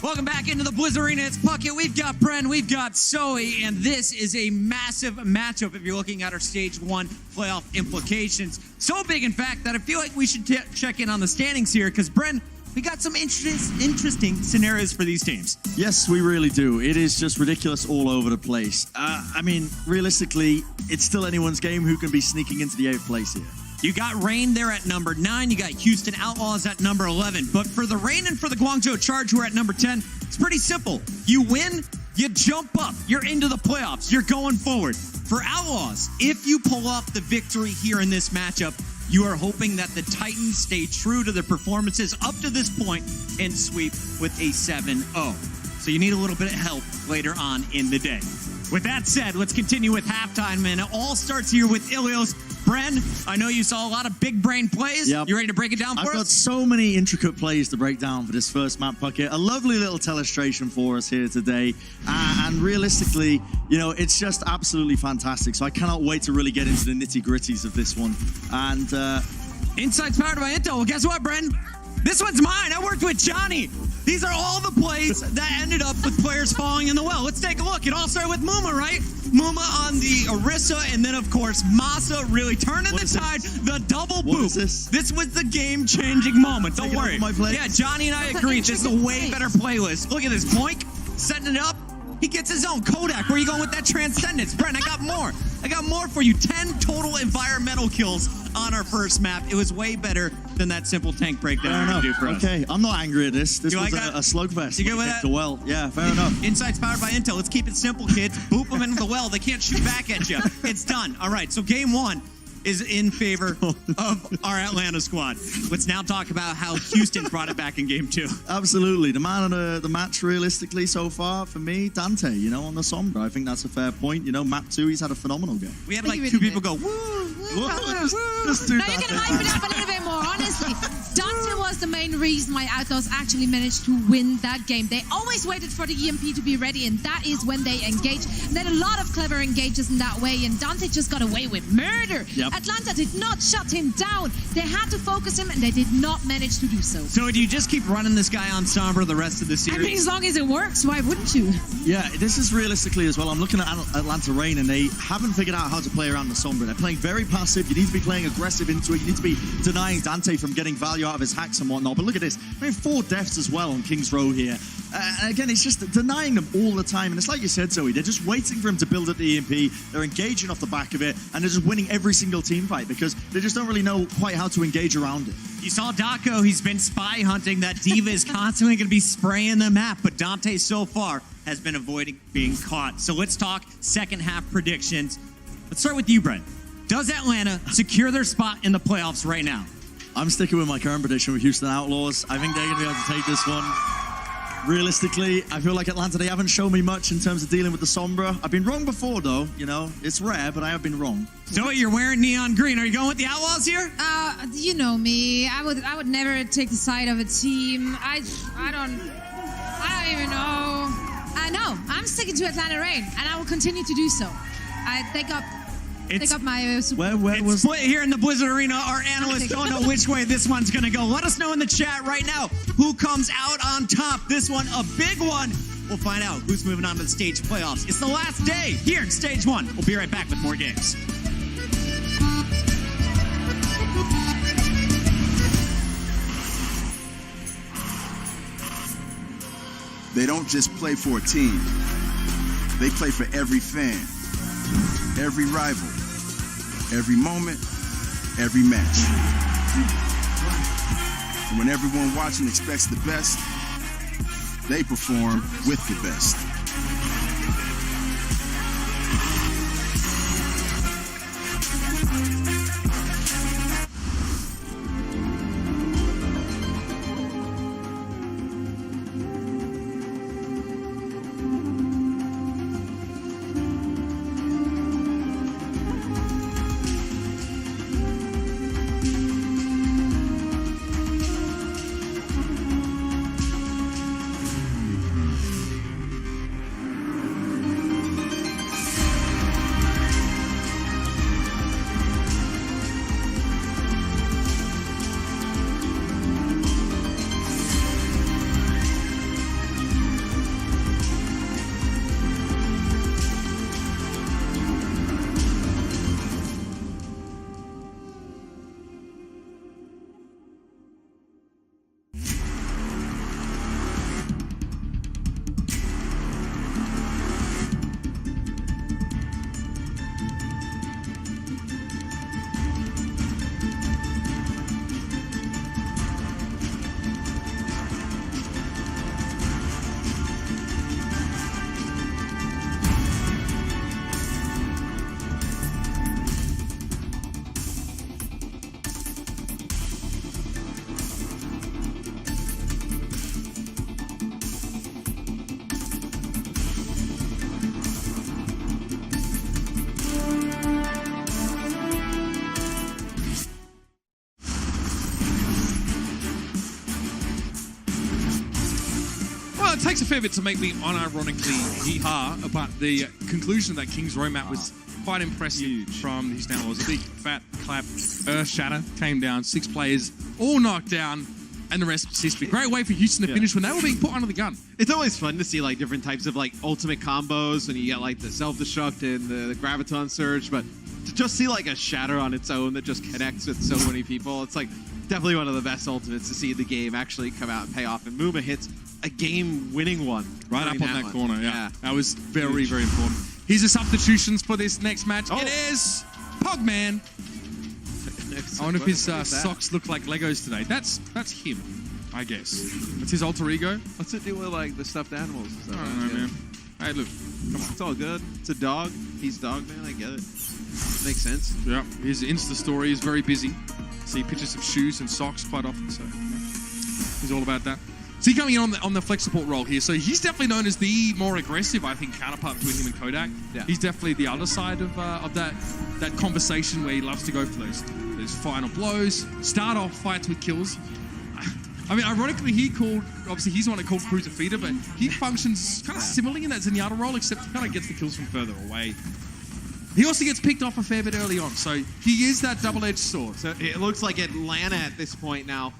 Welcome back into the Blizz Arena. It's Puckett. We've got Bren. We've got Zoe. And this is a massive matchup if you're looking at our Stage 1 playoff implications. So big, in fact, that I feel like we should check in on the standings here because, Bren, we got some interesting scenarios for these teams. Yes, we really do. It is just ridiculous all over the place. I mean, realistically, it's still anyone's game who can be sneaking into the 8th place here. You got Reign there at number 9. You got Houston Outlaws at number 11. But for the Reign and for the Guangzhou Charge, who are at number 10, it's pretty simple. You win, you jump up. You're into the playoffs. You're going forward. For Outlaws, if you pull off the victory here in this matchup, you are hoping that the Titans stay true to their performances up to this point and sweep with a 7-0. So you need a little bit of help later on in the day. With that said, let's continue with halftime, and it all starts here with Ilios. Bren, I know you saw a lot of big brain plays. Yep. You ready to break it down for us? I've got so many intricate plays to break down for this first map bucket. A lovely little illustration for us here today. And realistically, you know, it's just absolutely fantastic. So I cannot wait to really get into the nitty-gritties of this one. And Insights powered by Intel. Well, guess what, Bren? This one's mine. I worked with Johnny. These are all the plays that ended up with players falling in the well. Let's take a look. It all started with Muma, right? Muma on the Orisa, and then, of course, Masa really turning the tide. The double boop. What is this? This was the game-changing moment. Don't Taking worry. over my plays? Yeah, Johnny and I agreed. This is a way better playlist. Look at this. Boink, setting it up. He gets his own. Kodak, where are you going with that transcendence? Brent, I got more. I got more for you. 10 total environmental kills on our first map. It was way better than that simple tank break that I'm going to do for us. Okay, I'm not angry at this. This You was like that? a slugfest. You good with It that? hit the well. Yeah, fair enough. Insights powered by Intel. Let's keep it simple, kids. Boop them into the well. They can't shoot back at you. It's done. All right, so game 1 is in favor of our Atlanta squad. Let's now talk about how Houston brought it back in game 2. Absolutely. The man of the match, realistically, so far, for me, Dante, you know, on the Sombra. I think that's a fair point. You know, map 2, he's had a phenomenal game. We had Thank like you, 2 really people did. go, woo, woo, Just do Now you that. can hype it up a little bit more, honestly. Dante was the main reason why Outlaws actually managed to win that game. They always waited for the EMP to be ready, and that is when they engaged. And they had a lot of clever engages in that way, and Dante just got away with murder. Yep. Atlanta did not shut him down. They had to focus him, and they did not manage to do so. So do you just keep running this guy on Sombra the rest of the I series? mean, as long as it works, why wouldn't you? Yeah, this is realistically as well. I'm looking at Atlanta Reign, and they haven't figured out how to play around the Sombra. They're playing very passive. You need to be playing aggressive into it. You need to be denying Dante from getting value out of his hacks and whatnot. But look at this. I mean, 4 deaths as well on King's Row here. And again, it's just denying them all the time. And it's like you said, Zoe, they're just waiting for him to build up the EMP. They're engaging off the back of it, and they're just winning every single team fight because they just don't really know quite how to engage around it. You saw Daco, he's been spy hunting. That diva is constantly going to be spraying the map, but Dante so far has been avoiding being caught. So let's talk second half predictions. Let's start with you, Brent. Does Atlanta secure their spot in the playoffs right now? I'm sticking with my current prediction with Houston Outlaws. I think they're going to be able to take this one. Realistically, I feel like Atlanta, they haven't shown me much in terms of dealing with the Sombra. I've been wrong before, though. You know, it's rare, but I have been wrong. Zoe, you're wearing neon green. Are you going with the Outlaws here? You know me. I would never take the side of a team. I don't even know. I know. I'm sticking to Atlanta Reign, and I will continue to do so. They got my support. Where It's was... split here in the Blizzard Arena. Our analysts don't know which way this one's going to go. Let us know in the chat right now who comes out on top. This one, a big one. We'll find out who's moving on to the stage playoffs. It's the last day here in stage 1. We'll be right back with more games. They don't just play for a team. They play for every fan, every rival, every moment, every match. And when everyone watching expects the best, they perform with the best. takes a fair bit to make me unironically hee-haw about the conclusion that King's Row map was quite impressive from these Outlaws. A big, fat clap, earth shatter, came down, 6 players, all knocked down, and the rest was history. Great way for Houston to finish when they were being put under the gun. It's always fun to see like different types of like ultimate combos when you get like the self-destruct and the graviton surge, but to just see like a shatter on its own that just connects with so many people, it's like definitely one of the best ultimates to see the game actually come out and pay off. And Muma hits a game-winning one. Right up on that one. corner, yeah. That was very, very important. Here's the substitutions for this next match. It is Dogman. I wonder if his socks look like Legos today. That's him, I guess. It's his alter ego. What's it do with like the stuffed animals and stuff? I don't know, man. Hey, look. Come on. It's all good. It's a dog. He's Dogman. I get it. Makes sense. Yeah. His Insta story is very busy. See pictures of shoes and socks quite often, so he's all about that. So he's coming in on the flex support role here. So he's definitely known as the more aggressive, I think, counterpart between him and Kodak. Yeah. He's definitely the other side of that conversation where he loves to go for those final blows, start off fights with kills. I mean, ironically, obviously he's the one that called Cruiser Feeder, but he functions kind of similarly in that Zenyatta role, except he kind of gets the kills from further away. He also gets picked off a fair bit early on, so he is that double-edged sword. So it looks like Atlanta at this point now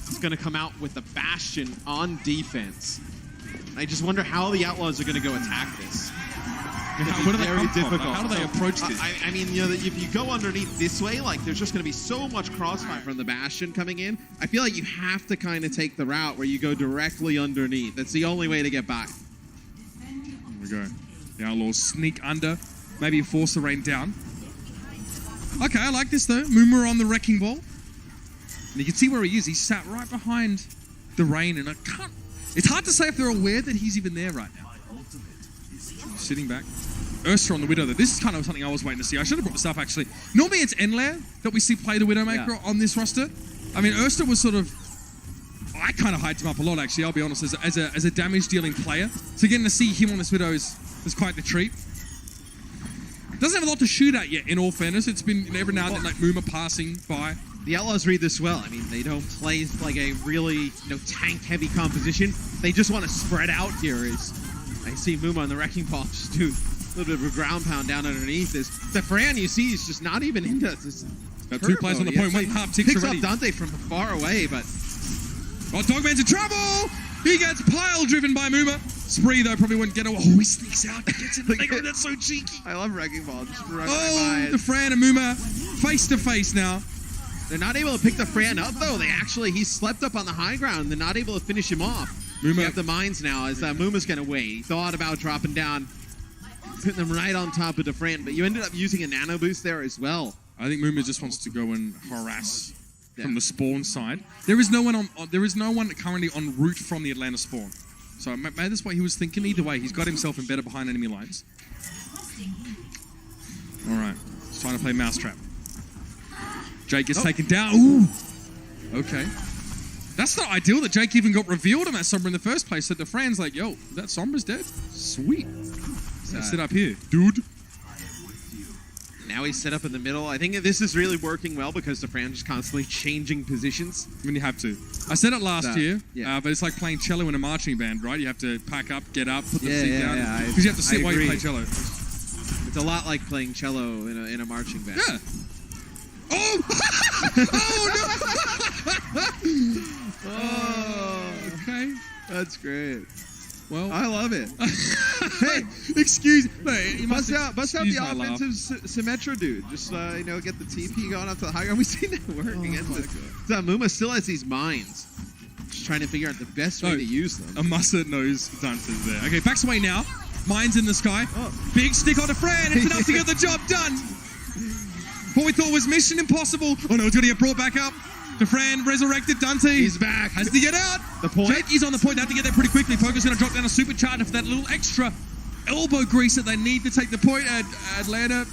is going to come out with the Bastion on defense. I just wonder how the Outlaws are going to go attack this. Where do they come from? difficult. Like, how do they approach this? I mean, you know, if you go underneath this way, like there's just going to be so much crossfire from the Bastion coming in. I feel like you have to kind of take the route where you go directly underneath. That's the only way to get by. Here we go. The Outlaws sneak under, maybe force the rain down. Okay, I like this though. Muma on the wrecking ball. And you can see where he is. He's sat right behind the rain, and it's hard to say if they're aware that he's even there right now. Sitting back. Ursa on the Widow, though. This is kind of something I was waiting to see. I should have brought this up, actually. Normally it's Enlair that we see play the Widowmaker on this roster. I mean, Ursa was sort of... I kind of hyped him up a lot, actually, I'll be honest, as a damage-dealing player. So getting to see him on this Widow is quite the treat. Doesn't have a lot to shoot at yet, in all fairness. It's been every now and then, like, Muma passing by. The Outlaws read this well. I mean, they don't play like a really tank-heavy composition. They just want to spread out here. I see Muma on the wrecking ball just do a little bit of a ground pound down underneath this. The Fran, you see, is just not even into this. Got 2 players on the point, 1.5 ticks picks already. up Dante from far away, but... Oh, Dogman's in trouble! He gets pile-driven by Muma. Spree, though, probably wouldn't get away. Oh, he sneaks out. He gets in the leg. That's so cheeky. I love wrecking ball. Just right Oh, by the Fran and Muma face-to-face now. They're not able to pick the Fran up, though. He slept up on the high ground. They're not able to finish him off. Muma. You have the mines now as Muma's going to wait. He thought about dropping down, putting them right on top of the Fran, but you ended up using a nano boost there as well. I think Muma just wants to go and harass from the spawn side. There is no one currently en route from the Atlanta spawn. So maybe that's what he was thinking. Either way, he's got himself embedded behind enemy lines. All right, he's trying to play mousetrap. Jake gets taken down. Ooh. Okay. That's not ideal that Jake even got revealed on that Sombra in the first place. So the Fran's like, yo, that Sombra's dead? Sweet. Sit up here, dude. Now he's set up in the middle. I think this is really working well because the Fran's just constantly changing positions. When you have to. I said it last year, but it's like playing cello in a marching band, right? You have to pack up, get up, put the seat down. Because you have to sit while you play cello. It's a lot like playing cello in a marching band. Yeah. Oh! Oh, no! Oh, okay. That's great. Well, I love it. Hey, excuse me. Bust out the offensive Symmetra dude. Just get the TP going up to the high ground. We've seen that work against it. So Muma still has these mines. Just trying to figure out the best way to use them. Amasa knows Dante's there. Okay, backs away now. Mines in the sky. Big stick on the Fran. It's enough to get the job done. What we thought was mission impossible. Oh no, it's going to get brought back up. The Fran resurrected. Dante. He's back. Has to get out. The point. Jake is on the point. They have to get there pretty quickly. Poker's going to drop down a supercharger for that little extra elbow grease that they need to take the point. And Atlanta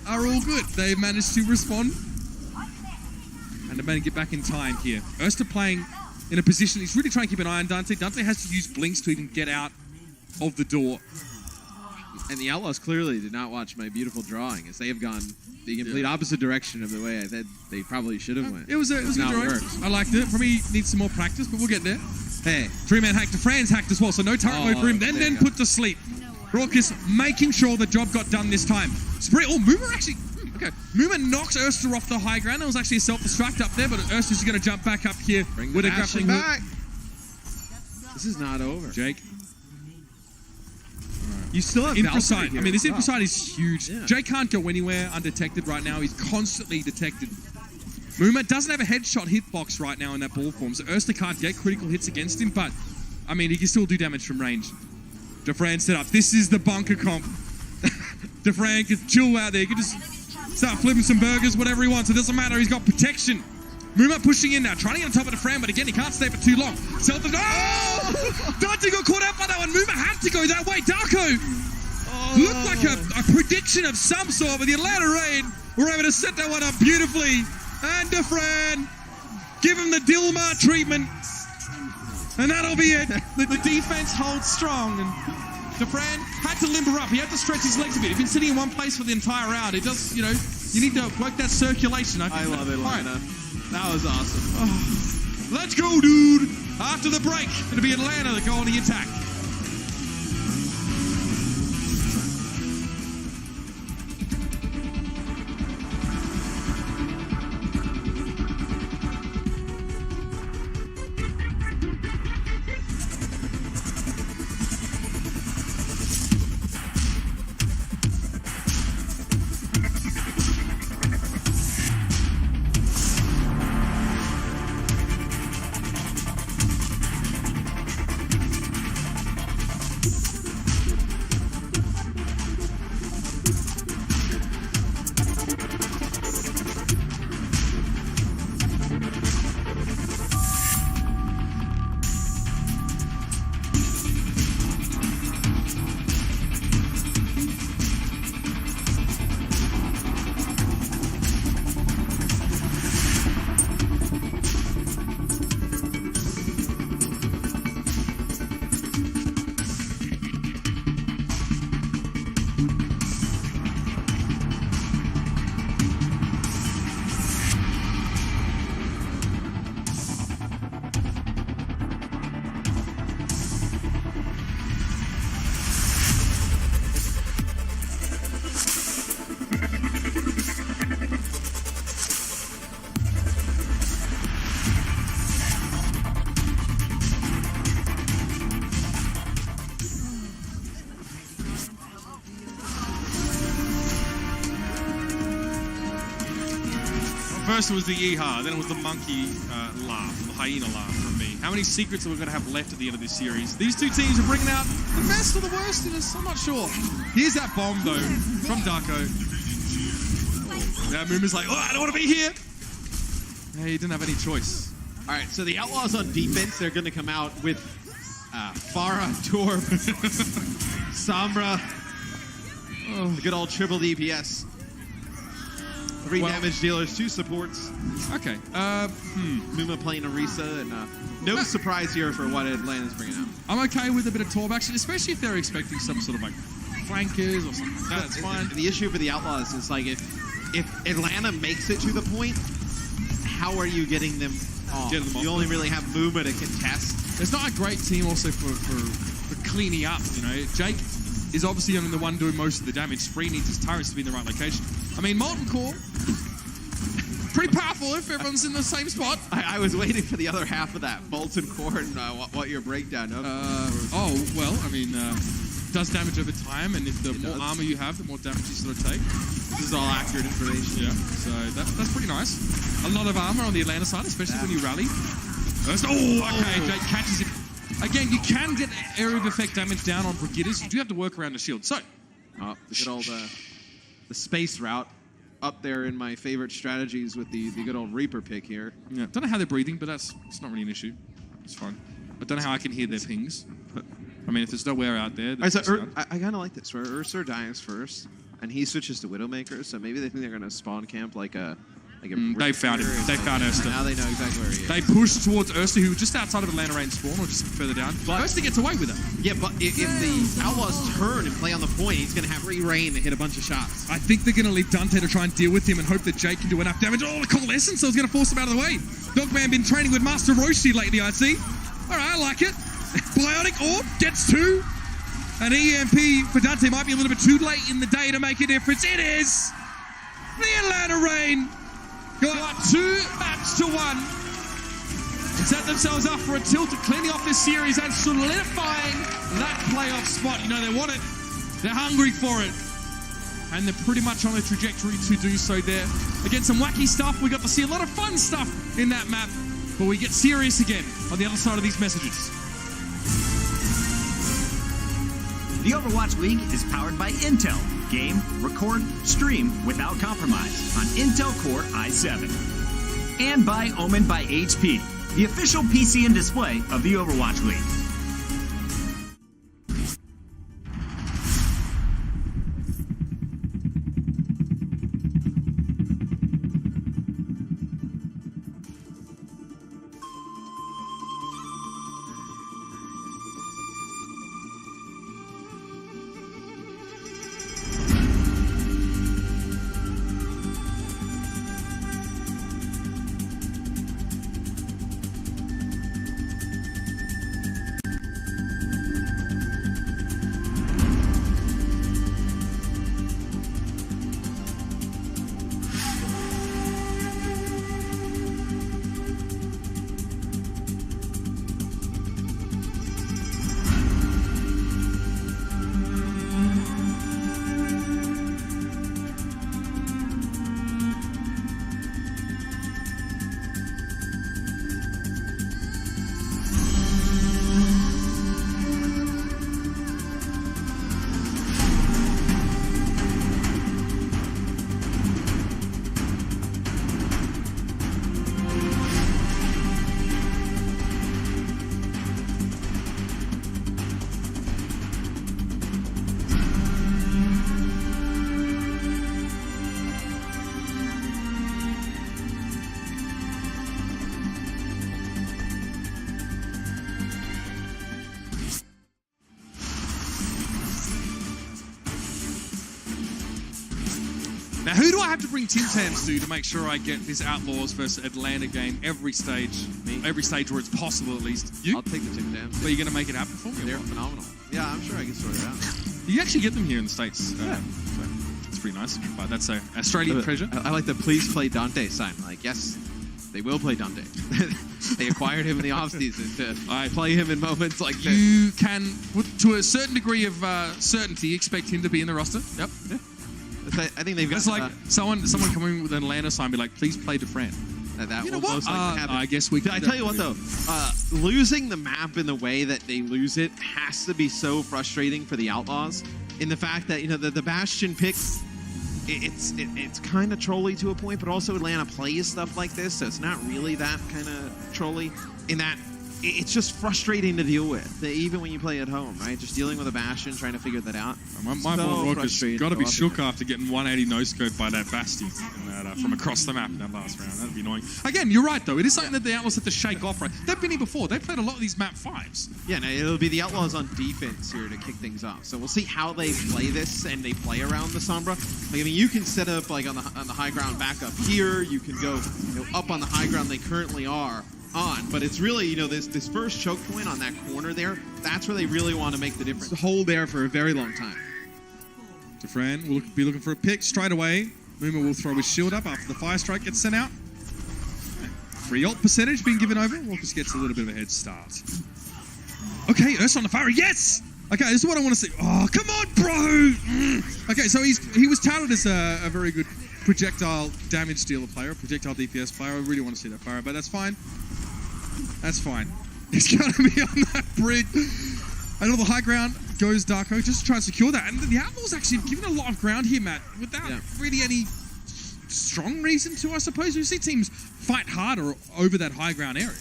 are all good. They've managed to respond. And they're going to get back in time here. Ursa playing in a position. He's really trying to keep an eye on Dante. Dante has to use blinks to even get out of the door. And the Outlaws clearly did not watch my beautiful drawing, as they have gone the complete opposite direction of the way I said they probably should have went. It was a good drawing. I liked it. Probably needs some more practice, but we'll get there. Hey, Three-man hack to Fran's hacked as well, so no turret mode for him. Then put to sleep. Raucous making sure the job got done this time. Spree. Oh, Moomer actually. Okay. Moomer knocks Urster off the high ground. There was actually a self-destruct up there, but Urster's going to jump back up here with a grappling hook. back. This is not over. Jake. You still have Infrasight. here I mean, this as well. Infrasight is huge. Yeah. Jake can't go anywhere undetected right now. He's constantly detected. Moomer doesn't have a headshot hitbox right now in that ball form, so Urster can't get critical hits against him, but, I mean, he can still do damage from range. DeFran set up. This is the bunker comp. DeFran can chill out there. He can just start flipping some burgers, whatever he wants. It doesn't matter. He's got protection. Moomer pushing in now, trying to get on top of DeFran, but again, he can't stay for too long. Oh! Dante got caught out by that one. Moomer had to go that way. Darko looked like a prediction of some sort, but the Atlanta Rain were able to set that one up beautifully. And DeFran, give him the Dilmar treatment. And that'll be it. The defense holds strong. And DeFran had to limber up. He had to stretch his legs a bit. He's been sitting in one place for the entire round. It does, you know, you need to work that circulation. I love it, Lana. That was awesome. Oh, let's go, dude. After the break, it'll be Atlanta that go on the attack. First it was the yeehaw, then it was the monkey laugh, the hyena laugh from me. How many secrets are we going to have left at the end of this series? These two teams are bringing out the best or the worst in us, I'm not sure. Here's that bomb, though, from Darko. Now Moomer's like, oh, I don't want to be here. Yeah, he didn't have any choice. All right, so the Outlaws on defense, they're going to come out with Farah, Torb, Sombra, the good old triple DPS. 3 damage dealers, 2 supports. Okay. Muma playing Orisa, and no surprise here for what Atlanta's bringing out. I'm okay with a bit of Torb action, especially if they're expecting some sort of like flankers or something. No, that's fine. And the issue for the Outlaws is like if Atlanta makes it to the point, how are you getting them off? You only really have Muma to contest. It's not a great team also for cleaning up, you know. Jake is obviously only the one doing most of the damage. Spree needs his turrets to be in the right location. I mean, Molten Core, pretty powerful if everyone's in the same spot. I was waiting for the other half of that. Molten Core and what your breakdown of. Well, I mean, does damage over time, and if the more armor you have, the more damage you sort of take. This is all accurate information. Yeah, so that's pretty nice. A lot of armor on the Atlanta side, especially when you rally. Okay, Jake catches it. Again, you can get area of effect damage down on Brigittas. You do have to work around the shield. So, the good old the space route up there in my favorite strategies with the good old Reaper pick here. Yeah, don't know how they're breathing, but it's not really an issue. It's fine. I don't know how I can hear their pings. But, I mean, if there's nowhere out there. Right, so I kind of like this where Ursa dies first, and he switches to Widowmaker. So maybe they think they're going to spawn camp like a Like They found him. They found Erster. Now they know exactly where he is. They pushed towards Erster, who was just outside of Atlanta range spawn, or just further down. But Erster gets away with it. Yeah, but if the Outlaws turn and play on the point, he's going to have free reign to hit a bunch of shots. I think they're going to leave Dante to try and deal with him and hope that Jake can do enough damage. Oh, the coalescence, so it's going to force him out of the way. Dogman been training with Master Roshi lately, I see. All right, I like it. Bionic Orb gets 2. An EMP for Dante might be a little bit too late in the day to make a difference. It is. The Atlanta Reign got 2 match to 1. And set themselves up for a tilt of cleaning off this series and solidifying that playoff spot. You know, they want it. They're hungry for it. And they're pretty much on a trajectory to do so there. Again, some wacky stuff. We got to see a lot of fun stuff in that map. But we get serious again on the other side of these messages. The Overwatch League is powered by Intel. Game, record, stream without compromise on Intel Core i7. And by Omen by HP, the official PC and display of the Overwatch League. Now, who do I have to bring Tim Tams to make sure I get this Outlaws versus Atlanta game every stage? Every stage where it's possible, at least. You? I'll take the Tim Tams. But you're going to make it happen for me? They're phenomenal. Yeah, I'm sure I can sort it out. You actually get them here in the States. Yeah. So it's pretty nice. But that's an Australian treasure. I like the please play Dante sign. Like, yes, they will play Dante. They acquired him in the offseason to play him in moments like this. You can, to a certain degree of certainty, expect him to be in the roster. Yep. Yeah. I think they've got... It's like someone coming with an Atlanta sign, be like, please play DeFran. That you know will what? most likely happen. I guess we could. I tell you what, though, losing the map in the way that they lose it has to be so frustrating for the Outlaws. In the fact that, you know, the Bastion pick, it's kind of trolly to a point, but also Atlanta plays stuff like this, so it's not really that kind of trolly. In that, it's just frustrating to deal with, even when you play at home, right? Just dealing with a Bastion, trying to figure that out. My boy Walker's got to be shook after getting 180 no-scope by that Bastion from across the map in that last round. That'd be annoying. Again, you're right, though. It is something that the Outlaws have to shake off, right? They've been here before. They've played a lot of these map 5s. Yeah, no, it'll be the Outlaws on defense here to kick things off. So we'll see how they play this and they play around the Sombra. Like, I mean, you can set up like on the high ground back up here. You can go up on the high ground they currently are on, but it's really, you know, this first choke point on that corner there, that's where they really want to make the difference. Hold there for a very long time. DeFran will be looking for a pick straight away. Moomer will throw his shield up after the fire strike gets sent out. Free ult percentage being given over. Walkers gets a little bit of a head start. Okay, Ursa on the fire. Yes! Okay, this is what I want to see. Oh, come on, bro! Okay, so he was touted as a very good projectile damage dealer player, projectile DPS player. I really want to see that fire, but that's fine. That's fine. He's going to be on that bridge. And on the high ground goes Darko just to try and secure that. And the Outlaws actually have given a lot of ground here, Matt, without really any strong reason to, I suppose. We see teams fight harder over that high ground area.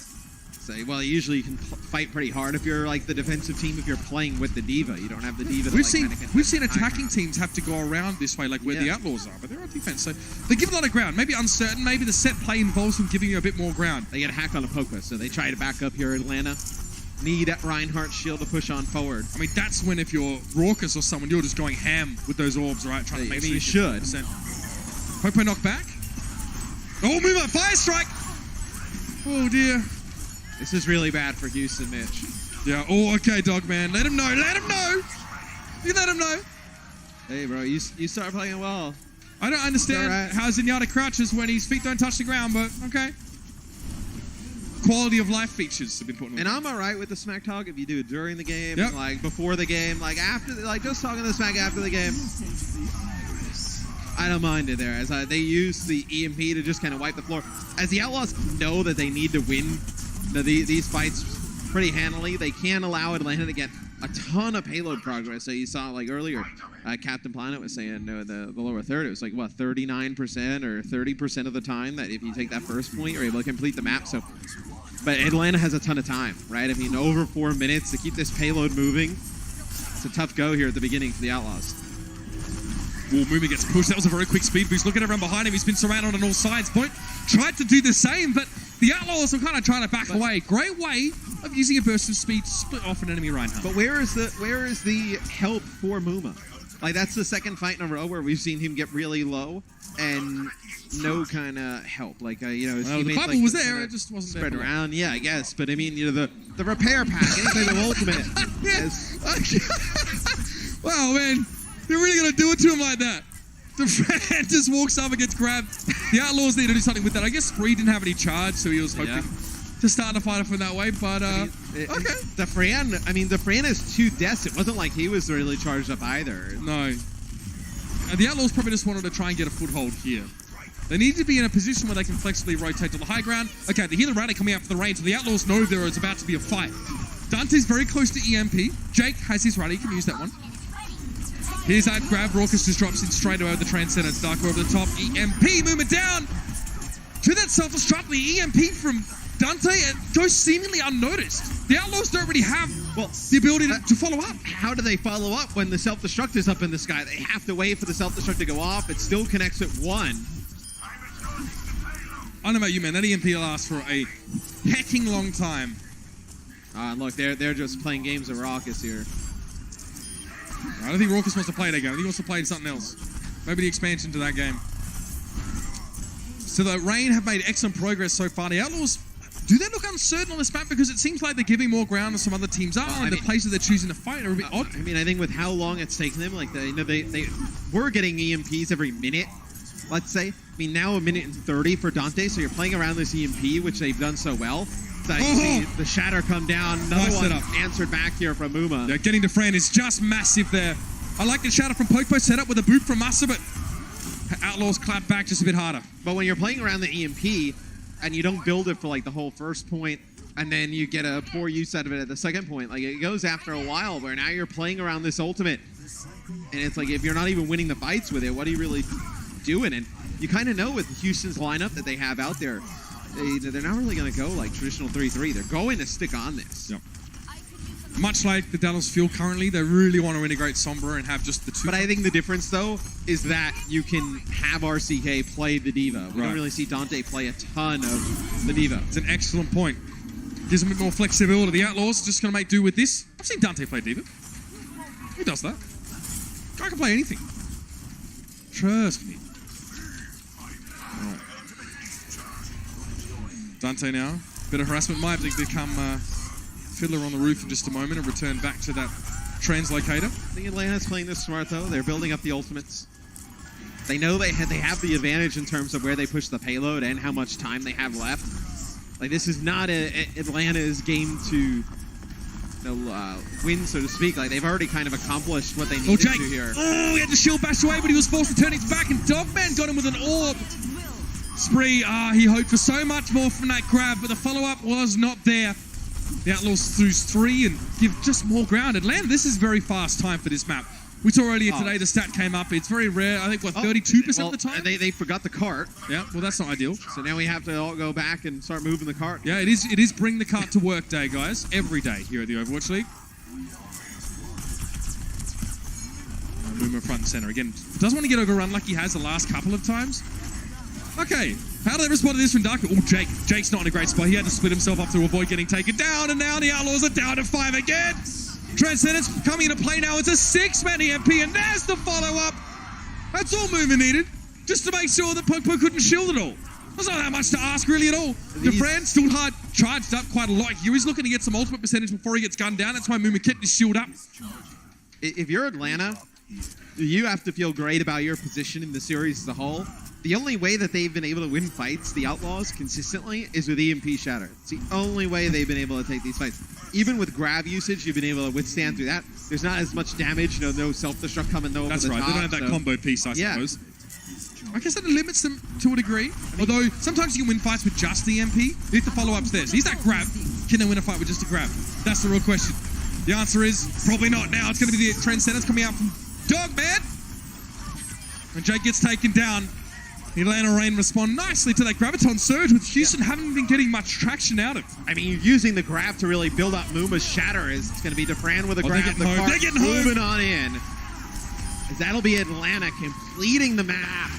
So, well, usually you can fight pretty hard if you're like the defensive team. If you're playing with the D.Va, you don't have the D.Va. We've seen attacking teams have to go around this way, like where the Outlaws are, but they're on defense, so they give a lot of ground. Maybe uncertain. Maybe the set play involves them giving you a bit more ground. They get hacked on a poker, so they try to back up here. Atlanta need Reinhardt's shield to push on forward. I mean, that's when if you're Raucus or someone, you're just going ham with those orbs, right? Trying to make sure you should. Popo knock back. Oh, move up, fire strike. Oh dear. This is really bad for Houston, Mitch. Yeah. Oh, okay, Dogman. Let him know. Let him know. You let him know. Hey, bro, you start playing well. I don't understand how Zenyatta crouches when his feet don't touch the ground, but okay. Quality of life features have been put in. And I'm all right with the smack talk if you do it during the game, Yep. like before the game, like after, like just talking the smack after the game. I don't mind it there, as they use the EMP to just kind of wipe the floor. As the Outlaws know that they need to win these fights pretty handily, they can't allow Atlanta to get a ton of payload progress. So you saw, like earlier, Captain Planet was saying the lower third, it was like, what, 39% or 30% of the time that if you take that first point, you're able to complete the map. So, but Atlanta has a ton of time, right? I mean, over 4 minutes to keep this payload moving. It's a tough go here at the beginning for the Outlaws. Movement gets pushed. That was a very quick speed boost. Look at everyone behind him. He's been surrounded on all sides. Point tried to do the same, but the Outlaws are kind of trying to back away. Great way of using a burst of speed to split off an enemy Reinhardt. But where is the help for Muma? Like, that's the second fight in a row where we've seen him get really low and no kind of help. Like, you know, the bubble was there. It just wasn't spread around. Yeah, I guess. But I mean, you know, the repair pack, anything of ultimate. Wow, man. They're really going to do it to him like that. The friend just walks up and gets grabbed. The Outlaws need to do something with that. I guess Spree didn't have any charge, so he was hoping to start the fight from that way. But, okay. The Fran is 2 deaths. It wasn't like he was really charged up either. No. The Outlaws probably just wanted to try and get a foothold here. They need to be in a position where they can flexibly rotate to the high ground. Okay, they hear the rally coming out for the range, so the Outlaws know there is about to be a fight. Dante's very close to EMP. Jake has his rally. He can use that one. Here's that grab. Raucus just drops in straight over the Transcendence. Dark over the top. EMP movement down to that self-destruct. The EMP from Dante goes seemingly unnoticed. The Outlaws don't really have the ability to follow up. How do they follow up when the self-destruct is up in the sky? They have to wait for the self-destruct to go off. It still connects at 1. I don't know about you, man. That EMP lasts for a hecking long time. Look, they're just playing games of Raucus here. I don't think Raucus wants to play that game. I think he wants to play something else. Maybe the expansion to that game. So the Reign have made excellent progress so far. The Outlaws, do they look uncertain on this map? Because it seems like they're giving more ground than some other teams are, and the places they're choosing to fight are a bit odd. I mean, I think with how long it's taken them, like they were getting EMPs every minute, let's say. I mean, now 1 minute and 30 for Dante, so you're playing around this EMP, which they've done so well. So you see the shatter come down. Another one answered back here from Muma. Yeah, getting to Fran is just massive there. I like the shatter from Popo set up with a boot from Massa, but Outlaws clap back just a bit harder. But when you're playing around the EMP and you don't build it for like the whole first point, and then you get a poor use out of it at the second point, like it goes after a while where now you're playing around this ultimate. And it's like, if you're not even winning the fights with it, what are you really doing? And you kind of know with Houston's lineup that they have out there, they're not really going to go like traditional 3-3. They're going to stick on this. Yep. Much like the Dallas feel currently, they really want to integrate Sombra and have just the 2. But I think the difference, though, is that you can have RCK play the D.Va. We don't really see Dante play a ton of the D.Va. It's an excellent point. Gives them a bit more flexibility. The Outlaws just going to make do with this. I've seen Dante play D.Va. Who does that? Guy can play anything. Trust me. Right. Dante now. Bit of harassment. Might become Fiddler on the roof in just a moment and return back to that translocator. I think Atlanta's playing this smart, though. They're building up the ultimates. They know they have the advantage in terms of where they push the payload and how much time they have left. Like, this is not Atlanta's game to win, so to speak. Like, they've already kind of accomplished what they needed to here. Oh, he had the shield bashed away, but he was forced to turn his back, and Dogman got him with an orb. Spree, he hoped for so much more from that grab, but the follow-up was not there. The Outlaws lose 3 and give just more ground. Atlanta, this is very fast time for this map. We saw earlier today the stat came up. It's very rare. I think, 32% of the time? They forgot the cart. Yeah, well, that's not ideal. So now we have to all go back and start moving the cart. Yeah, it is bring the cart to work day, guys. Every day here at the Overwatch League. Moomer front and center. Again, doesn't want to get overrun like he has the last couple of times. Okay, how do they respond to this from Darko? Oh, Jake. Jake's not in a great spot. He had to split himself up to avoid getting taken down, and now the Outlaws are down to 5 again. Transcendence coming into play now. It's a 6-man EMP, and there's the follow-up. That's all Moomer needed, just to make sure that Pokpo couldn't shield it all. That's not that much to ask, really, at all. Defran still hard charged up quite a lot here. He's looking to get some ultimate percentage before he gets gunned down. That's why Moomer kept his shield up. If you're Atlanta, you have to feel great about your position in the series as a whole. The only way that they've been able to win fights, the Outlaws, consistently, is with EMP Shatter. It's the only way they've been able to take these fights. Even with grab usage, you've been able to withstand through that. There's not as much damage, no self-destruct coming over the top. That's right, they don't have that combo piece, I suppose. I guess that limits them to a degree. Although, sometimes you can win fights with just the EMP. You need to follow ups there. So he's that grab. Can they win a fight with just a grab? That's the real question. The answer is, probably not now. It's going to be the Transcendence coming out from Dogman. And Jake gets taken down. Atlanta Reign respond nicely to that Graviton Surge, with Houston haven't been getting much traction out of. I mean, you're using the grab to really build up Mooma's Shatter. It's going to be Defran with a grab. They're getting home. Moving on in. As that'll be Atlanta completing the map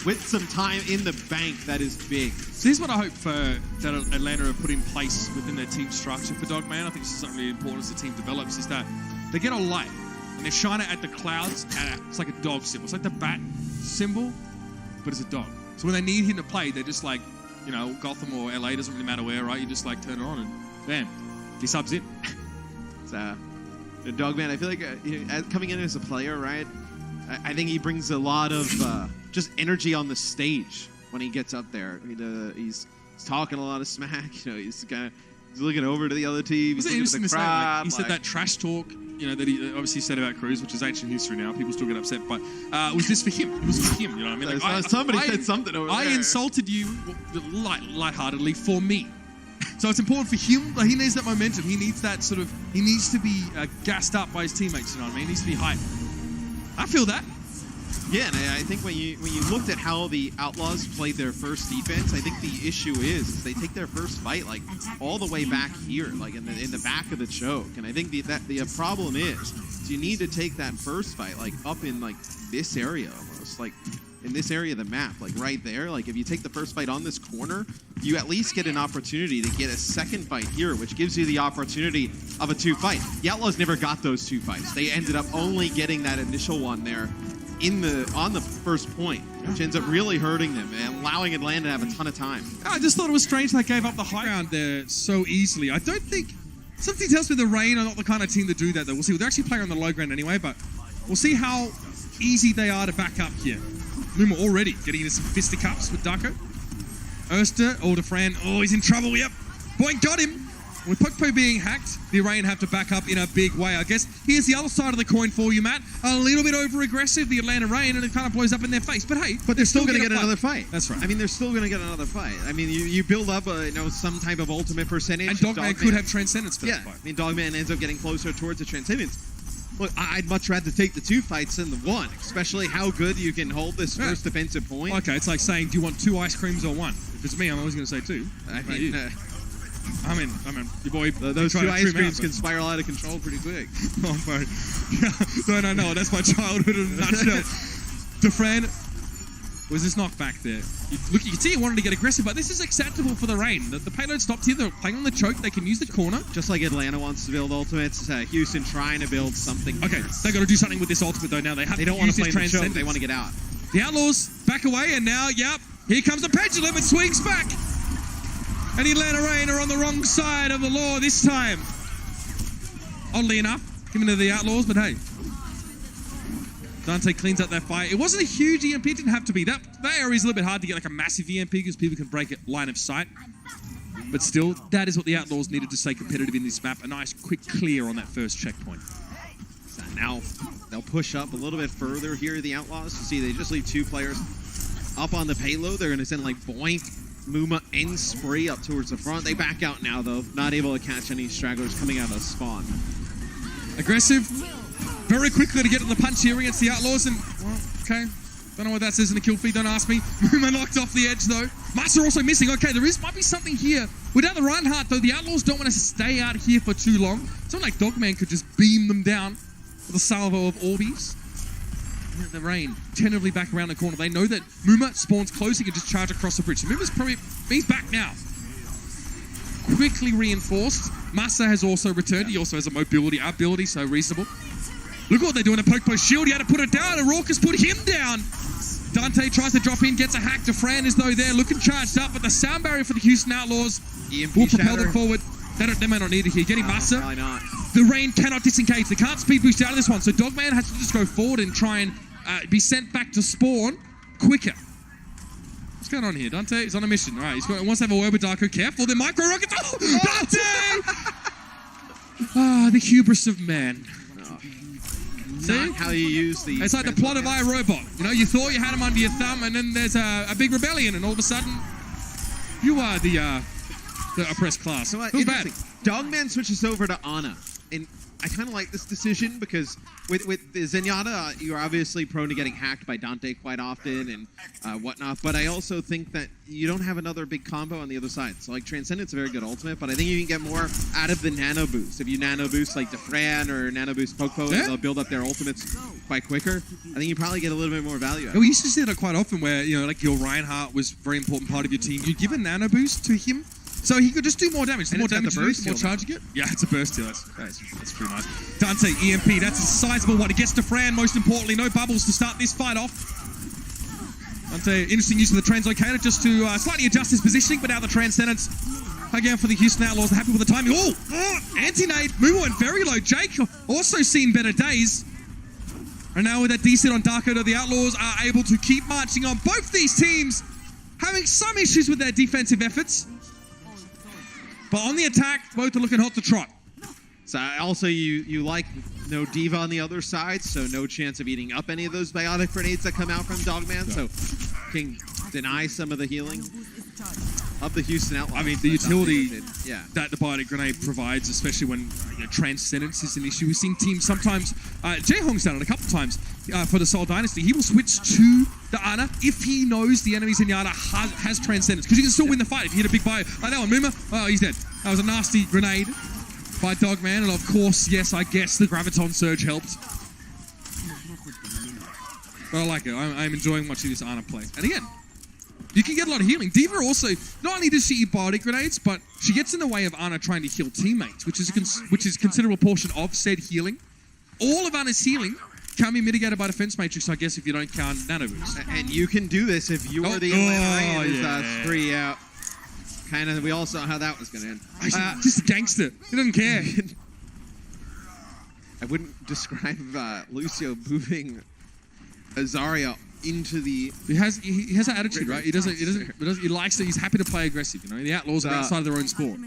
with some time in the bank. That is big. So here's what I hope that Atlanta have put in place within their team structure for Dogman. I think this is something really important as the team develops, is that they get a light and they shine it at the clouds. It's like a dog symbol. It's like the bat symbol, but it's a dog. So when they need him to play, they're just like, Gotham or LA, doesn't really matter where, right? You just like turn it on and bam, he subs in. The Dogman, I feel like coming in as a player, right? I think he brings a lot of just energy on the stage when he gets up there. He's talking a lot of smack. He's looking over to the other team. He's looking at the crowd. He said that trash talk, that he obviously said about Cruz, which is ancient history now. People still get upset, but was this for him? It was for him, you know what I mean? Somebody said something over there. I insulted you lightheartedly for me. So it's important for him. Like, he needs that momentum. He needs that he needs to be gassed up by his teammates, you know what I mean? He needs to be hyped. I feel that. Yeah, and I think when you looked at how the Outlaws played their first defense, I think the issue is they take their first fight all the way back here, like in the back of the choke. And I think the problem is you need to take that first fight up in this area almost, in this area of the map, right there. If you take the first fight on this corner, you at least get an opportunity to get a second fight here, which gives you the opportunity of a 2-fight. The Outlaws never got those 2 fights. They ended up only getting that initial one there on the first point, which ends up really hurting them and allowing Atlanta to have a ton of time. I just thought it was strange they gave up the high ground there so easily. I don't think... Something tells me the Reign are not the kind of team to do that, though. We'll see. They're actually playing on the low ground anyway, but we'll see how easy they are to back up here. Moomer already getting into some fisticuffs with Darko. Erster, Defran. Oh, he's in trouble. Yep. Boink got him. With Pokpo being hacked, the Reign have to back up in a big way. I guess here's the other side of the coin for you, Matt. A little bit over-aggressive, the Atlanta Reign, and it kind of blows up in their face. But hey, they're still going to get another fight. That's right. I mean, they're still going to get another fight. I mean, you build up some type of ultimate percentage. And Dogman could have Transcendence for that fight. I mean, Dogman ends up getting closer towards the Transcendence. Look, I'd much rather take the 2 fights than the 1, especially how good you can hold this first defensive point. Okay, it's like saying, do you want 2 ice creams or 1? If it's me, I'm always going to say 2. I mean, your boy... Those 2 ice creams can spiral out of control pretty quick. Oh, bro. No. That's my childhood in a nutshell. Defran, was this knockback there? You can see he wanted to get aggressive, but this is acceptable for the Reign. The payload stopped here. They're playing on the choke. They can use the corner. Just like Atlanta wants to build ultimates, Houston trying to build something. Okay, they got to do something with this ultimate, though, now. They don't want to play in the choke. They want to get out. The Outlaws back away, and now, here comes the pendulum. It swings back. And Atlanta Reign are on the wrong side of the law this time. Oddly enough, given to the Outlaws, but hey. Dante cleans up that fight. It wasn't a huge EMP. It didn't have to be. That area is a little bit hard to get a massive EMP because people can break it line of sight. But still, that is what the Outlaws needed to stay competitive in this map. A nice quick clear on that first checkpoint. So now they'll push up a little bit further here, the Outlaws. You see, they just leave 2 players up on the payload. They're going to send Boink, Mooma, and Spree up towards the front. They back out now, though. Not able to catch any stragglers coming out of the spawn. Aggressive. very quickly to get to the punch here against the Outlaws. And, well, okay. Don't know what that says in the kill feed, don't ask me. Muma knocked off the edge, though. Massa also missing. Okay, might be something here. Without the Reinhardt, though, the Outlaws don't want to stay out here for too long. Someone like Dogman could just beam them down with a salvo of Orbeez. The Rain tentatively back around the corner. They know that Muma spawns close. He can just charge across the bridge. So Muma's probably... He's back now. Quickly reinforced. Massa has also returned. He also has a mobility ability, so reasonable. Look what they're doing to poke post shield. He had to put it down, and Raucus put him down. Dante tries to drop in, gets a hack to Fran as though they're looking charged up, but the sound barrier for the Houston Outlaws will propel them forward. They may not need it here. Getting Massa. Probably not. The Rain cannot disengage. They can't speed boost out of this one, so Dogman has to just go forward and try and be sent back to spawn quicker. What's going on here? Dante is on a mission. All right, he wants to have a word with Darko. Careful, the micro rockets. Oh, Dante! The hubris of man. Not how you use the... It's like the plot of iRobot. You know, you thought you had him under your thumb, and then there's a big rebellion, and all of a sudden, you are the oppressed class. So, Feels bad. Dogman switches over to Ana, and I kind of like this decision because with the Zenyatta, you're obviously prone to getting hacked by Dante quite often and whatnot, but I also think that you don't have another big combo on the other side. So like Transcendent's a very good ultimate, but I think you can get more out of the nano boost. If you nano boost like Defran or nano boost Pokepo, they'll build up their ultimates quite quicker. I think you probably get a little bit more value out of it. We used to see that quite often where, you know, like your Reinhardt was a very important part of your team. You give a nano boost to him, so he could just do more damage. The more damage you do, the more charge you get. Yeah, it's a burst heal. That's pretty nice. Dante, EMP, that's a sizable one. It gets to Fran, most importantly. No bubbles to start this fight off. Dante, interesting use of the translocator just to slightly adjust his positioning, but now the Transcendence again for the Houston Outlaws. Are happy with the timing. Oh, anti-nade. Muma went very low. Jake also seen better days. And now with that decent on Darko, the Outlaws are able to keep marching on. Both these teams having some issues with their defensive efforts. But on the attack, both are looking hot to trot. So also you like no Diva on the other side, so no chance of eating up any of those biotic grenades that come out from Dogman, so can deny some of the healing of the Houston Outlaws. I mean, the utility that the biotic grenade provides, especially when Transcendence is an issue. We've seen teams sometimes, Jae-Hong's done it a couple times for the Seoul Dynasty. He will switch to the Ana if he knows the enemy Zenyatta has Transcendence, because you can still win the fight if you hit a big bio. Like that one, Muma, oh, he's dead. That was a nasty grenade by Dogman, and of course, yes, I guess the Graviton Surge helped. But I like it. I'm enjoying watching this Ana play. And again, you can get a lot of healing. Diva also, not only does she eat biotic grenades, but she gets in the way of Ana trying to heal teammates, which is a considerable portion of said healing. All of Ana's healing can be mitigated by Defense Matrix, I guess, if you don't count Nano Boost. And you can do this if you are the Atlanta Rain is spree out. Kind of, we all saw how that was going to end. Just a gangster. He doesn't care. I wouldn't describe Lucio moving Azaria into the... He has that attitude, right? He likes it. He's happy to play aggressive, you know? The Outlaws are outside of their own sport.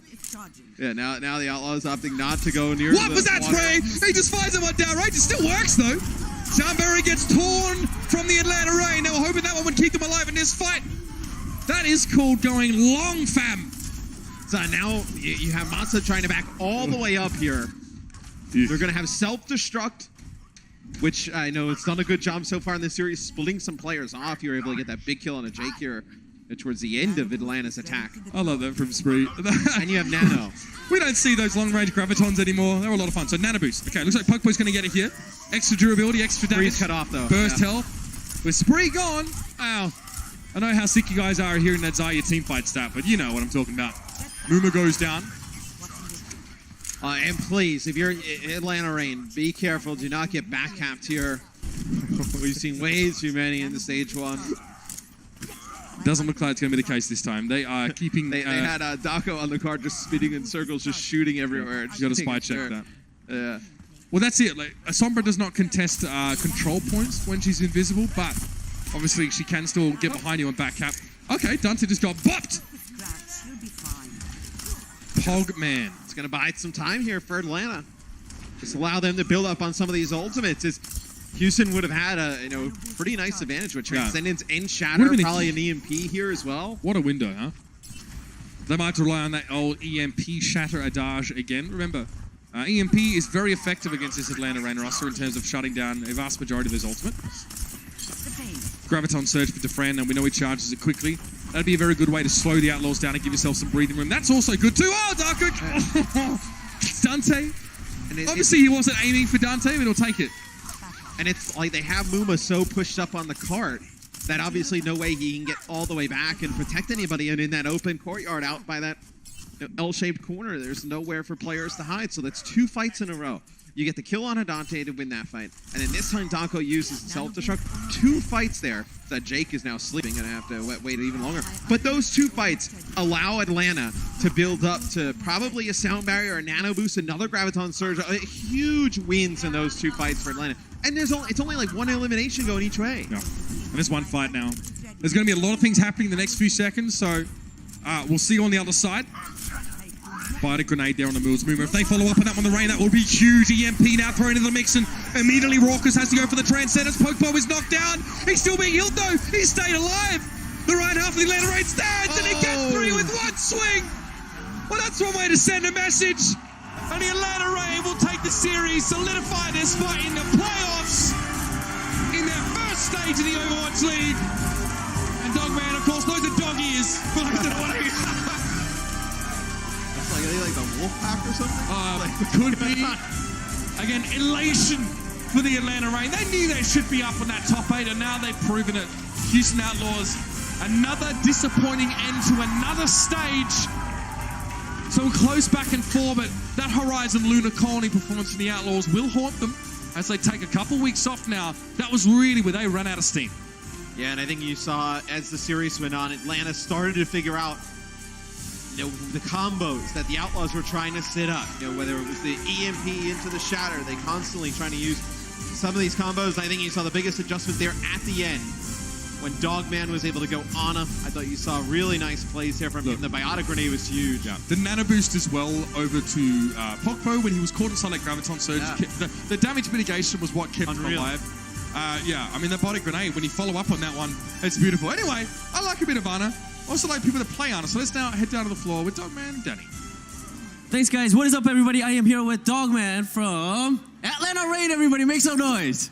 Yeah, now the Outlaws opting not to go near... What was that spray? He just fires that one down, right? It still works, though. Soundberry gets torn from the Atlanta Rain. They were hoping that one would keep them alive in this fight. That is called going long, fam. So now you have Massa trying to back all the way up here. They're going to have self-destruct, which I know it's done a good job so far in this series, splitting some players off. You're able to get that big kill on a Jake here towards the end of Atlanta's attack. I love that from Spree. And you have Nano. We don't see those long-range Gravitons anymore. They're a lot of fun. So Nano Boost. Okay, looks like Pokepo's going to get it here. Extra durability, extra damage. Spree's cut off, though. Burst health. With Spree gone. Ow. I know how sick you guys are hearing that Zarya teamfight stat, but you know what I'm talking about. Muma goes down. And please, if you're Atlanta Rain, be careful. Do not get backcapped here. We've seen way too many in the stage one. Doesn't look like it's going to be the case this time. They are keeping... They had Dako on the card just spinning in circles, just shooting everywhere. You got to spy check that. Yeah. Well, that's it. Like, Sombra does not contest control points when she's invisible, but obviously she can still get behind you and backcap. Okay, Dante just got bopped. Pogman. It's going to buy some time here for Atlanta. Just allow them to build up on some of these ultimates. Houston would have had a pretty nice advantage with Transcendence and Shatter, probably an EMP here as well. What a window, huh? They might have to rely on that old EMP Shatter adage again. Remember, EMP is very effective against this Atlanta Rain roster in terms of shutting down a vast majority of those ultimates. Graviton Surge for Defran, and we know he charges it quickly. That'd be a very good way to slow the Outlaws down and give yourself some breathing room. That's also good too. Oh, Darko! Dante. Obviously, he wasn't aiming for Dante, but he'll take it. And it's like they have Muma so pushed up on the cart that obviously no way he can get all the way back and protect anybody. And in that open courtyard out by that L-shaped corner, there's nowhere for players to hide. So that's 2 fights in a row. You get the kill on a Dante to win that fight. And then this time, Dako uses self-destruct. 2 fights there that Jake is now sleeping. Gonna have to wait even longer. But those 2 fights allow Atlanta to build up to probably a sound barrier, a nano boost, another Graviton Surge. Huge wins in those 2 fights for Atlanta. And it's only like 1 elimination going each way. Yeah. And there's 1 fight now. There's going to be a lot of things happening in the next few seconds, so we'll see you on the other side. Fired a grenade there on the Mills Mover. If they follow up on that one, the Rain, that will be huge. EMP now thrown into the mix, and immediately Raucus has to go for the Transcendence. Pokebo is knocked down. He's still being healed though. He's stayed alive. The right half of the Atlanta Rain stands, and he gets 3 with 1 swing. Well, that's one way to send a message. And the Atlanta Rain will take the series, solidify this fight in the playoffs in their first stage of the Overwatch League. And Dogman, of course, those are dog ears. Are they like the wolf pack or something? Could be. Again, elation for the Atlanta Rain. They knew they should be up on that top 8, and now they've proven it. Houston Outlaws, another disappointing end to another stage. So close back and forth, but that Horizon Lunar Colony performance for the Outlaws will haunt them as they take a couple weeks off now. That was really where they ran out of steam. Yeah, and I think you saw as the series went on, Atlanta started to figure out the combos that the Outlaws were trying to set up. Whether it was the EMP into the Shatter, they constantly trying to use some of these combos. I think you saw the biggest adjustment there at the end when Dogman was able to go on him. I thought you saw really nice plays there from him. The Biotic Grenade was huge. Yeah. The Nano Boost as well over to Pokpo when he was caught inside that Graviton Surge. Yeah. The damage mitigation was what kept him alive. Yeah, I mean, the Biotic Grenade, when you follow up on that one, it's beautiful. Anyway, I like a bit of Ana. Also like people to play Ana. So let's now head down to the floor with Dogman and Danny. Thanks, guys. What is up, everybody? I am here with Dogman from Atlanta Rain. Everybody, make some noise.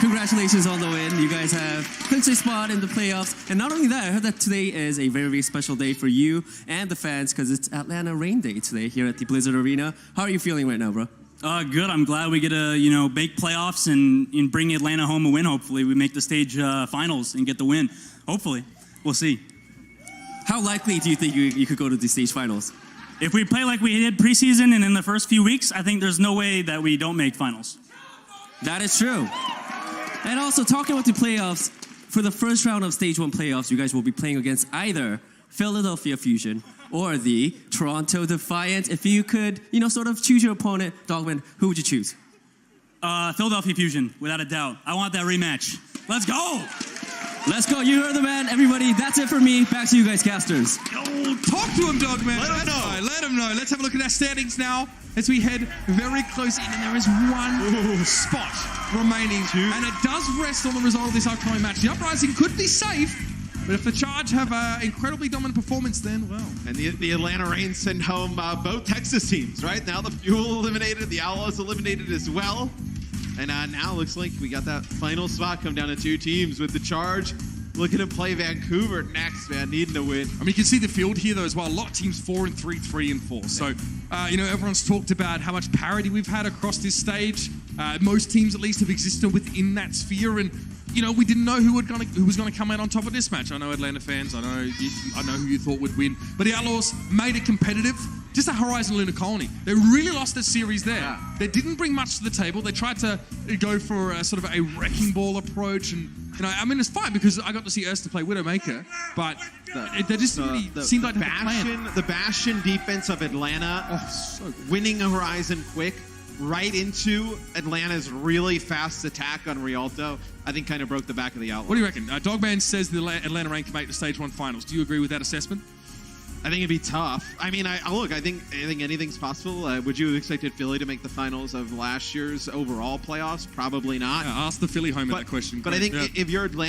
Congratulations on the win. You guys have clinched a spot in the playoffs. And not only that, I heard that today is a very, very special day for you and the fans because it's Atlanta Rain Day today here at the Blizzard Arena. How are you feeling right now, bro? Good. I'm glad we get to, make playoffs and bring Atlanta home a win, hopefully. We make the stage finals and get the win. Hopefully. We'll see. How likely do you think you could go to the stage finals? If we play like we did preseason and in the first few weeks, I think there's no way that we don't make finals. That is true. And also, talking about the playoffs, for the first round of Stage 1 playoffs, you guys will be playing against either Philadelphia Fusion or the Toronto Defiant. If you could, sort of choose your opponent, Dogman, who would you choose? Philadelphia Fusion, without a doubt. I want that rematch. Let's go! Let's go. You heard the man, everybody. That's it for me. Back to you guys, casters. Oh, talk to him, Dogman. Let him know. Let him know. Let's have a look at our standings now as we head very close in, and there is one spot remaining. And it does rest on the result of this upcoming match. The Uprising could be safe, but if the Charge have an incredibly dominant performance, then, well. And the Atlanta Rain send home both Texas teams, right? Now the Fuel eliminated, the Outlaws eliminated as well. And now it looks like we got that final spot come down to 2 teams with the Charge looking to play Vancouver next, man, needing to win. I mean, you can see the field here, though, as well. A lot of teams 4-3, 3-4. So, everyone's talked about how much parity we've had across this stage. Most teams, at least, have existed within that sphere. And, we didn't know who was going to come out on top of this match. I know Atlanta fans. I know who you thought would win. But the Outlaws made it competitive. Just a Horizon Lunar Colony. They really lost the series there. Yeah. They didn't bring much to the table. They tried to go for a sort of a wrecking ball approach. And, it's fine because I got to see Erster play Widowmaker. But they just really seemed like the Bastion defense of Atlanta, winning a Horizon quick, right into Atlanta's really fast attack on Rialto, I think kind of broke the back of the Outlaws. What do you reckon? Dogman says the Atlanta Rain can make the Stage 1 finals. Do you agree with that assessment? I think it'd be tough. I mean, I think anything's possible. Would you have expected Philly to make the finals of last year's overall playoffs? Probably not. Yeah, ask the Philly home that question. But I think if you're Atlanta,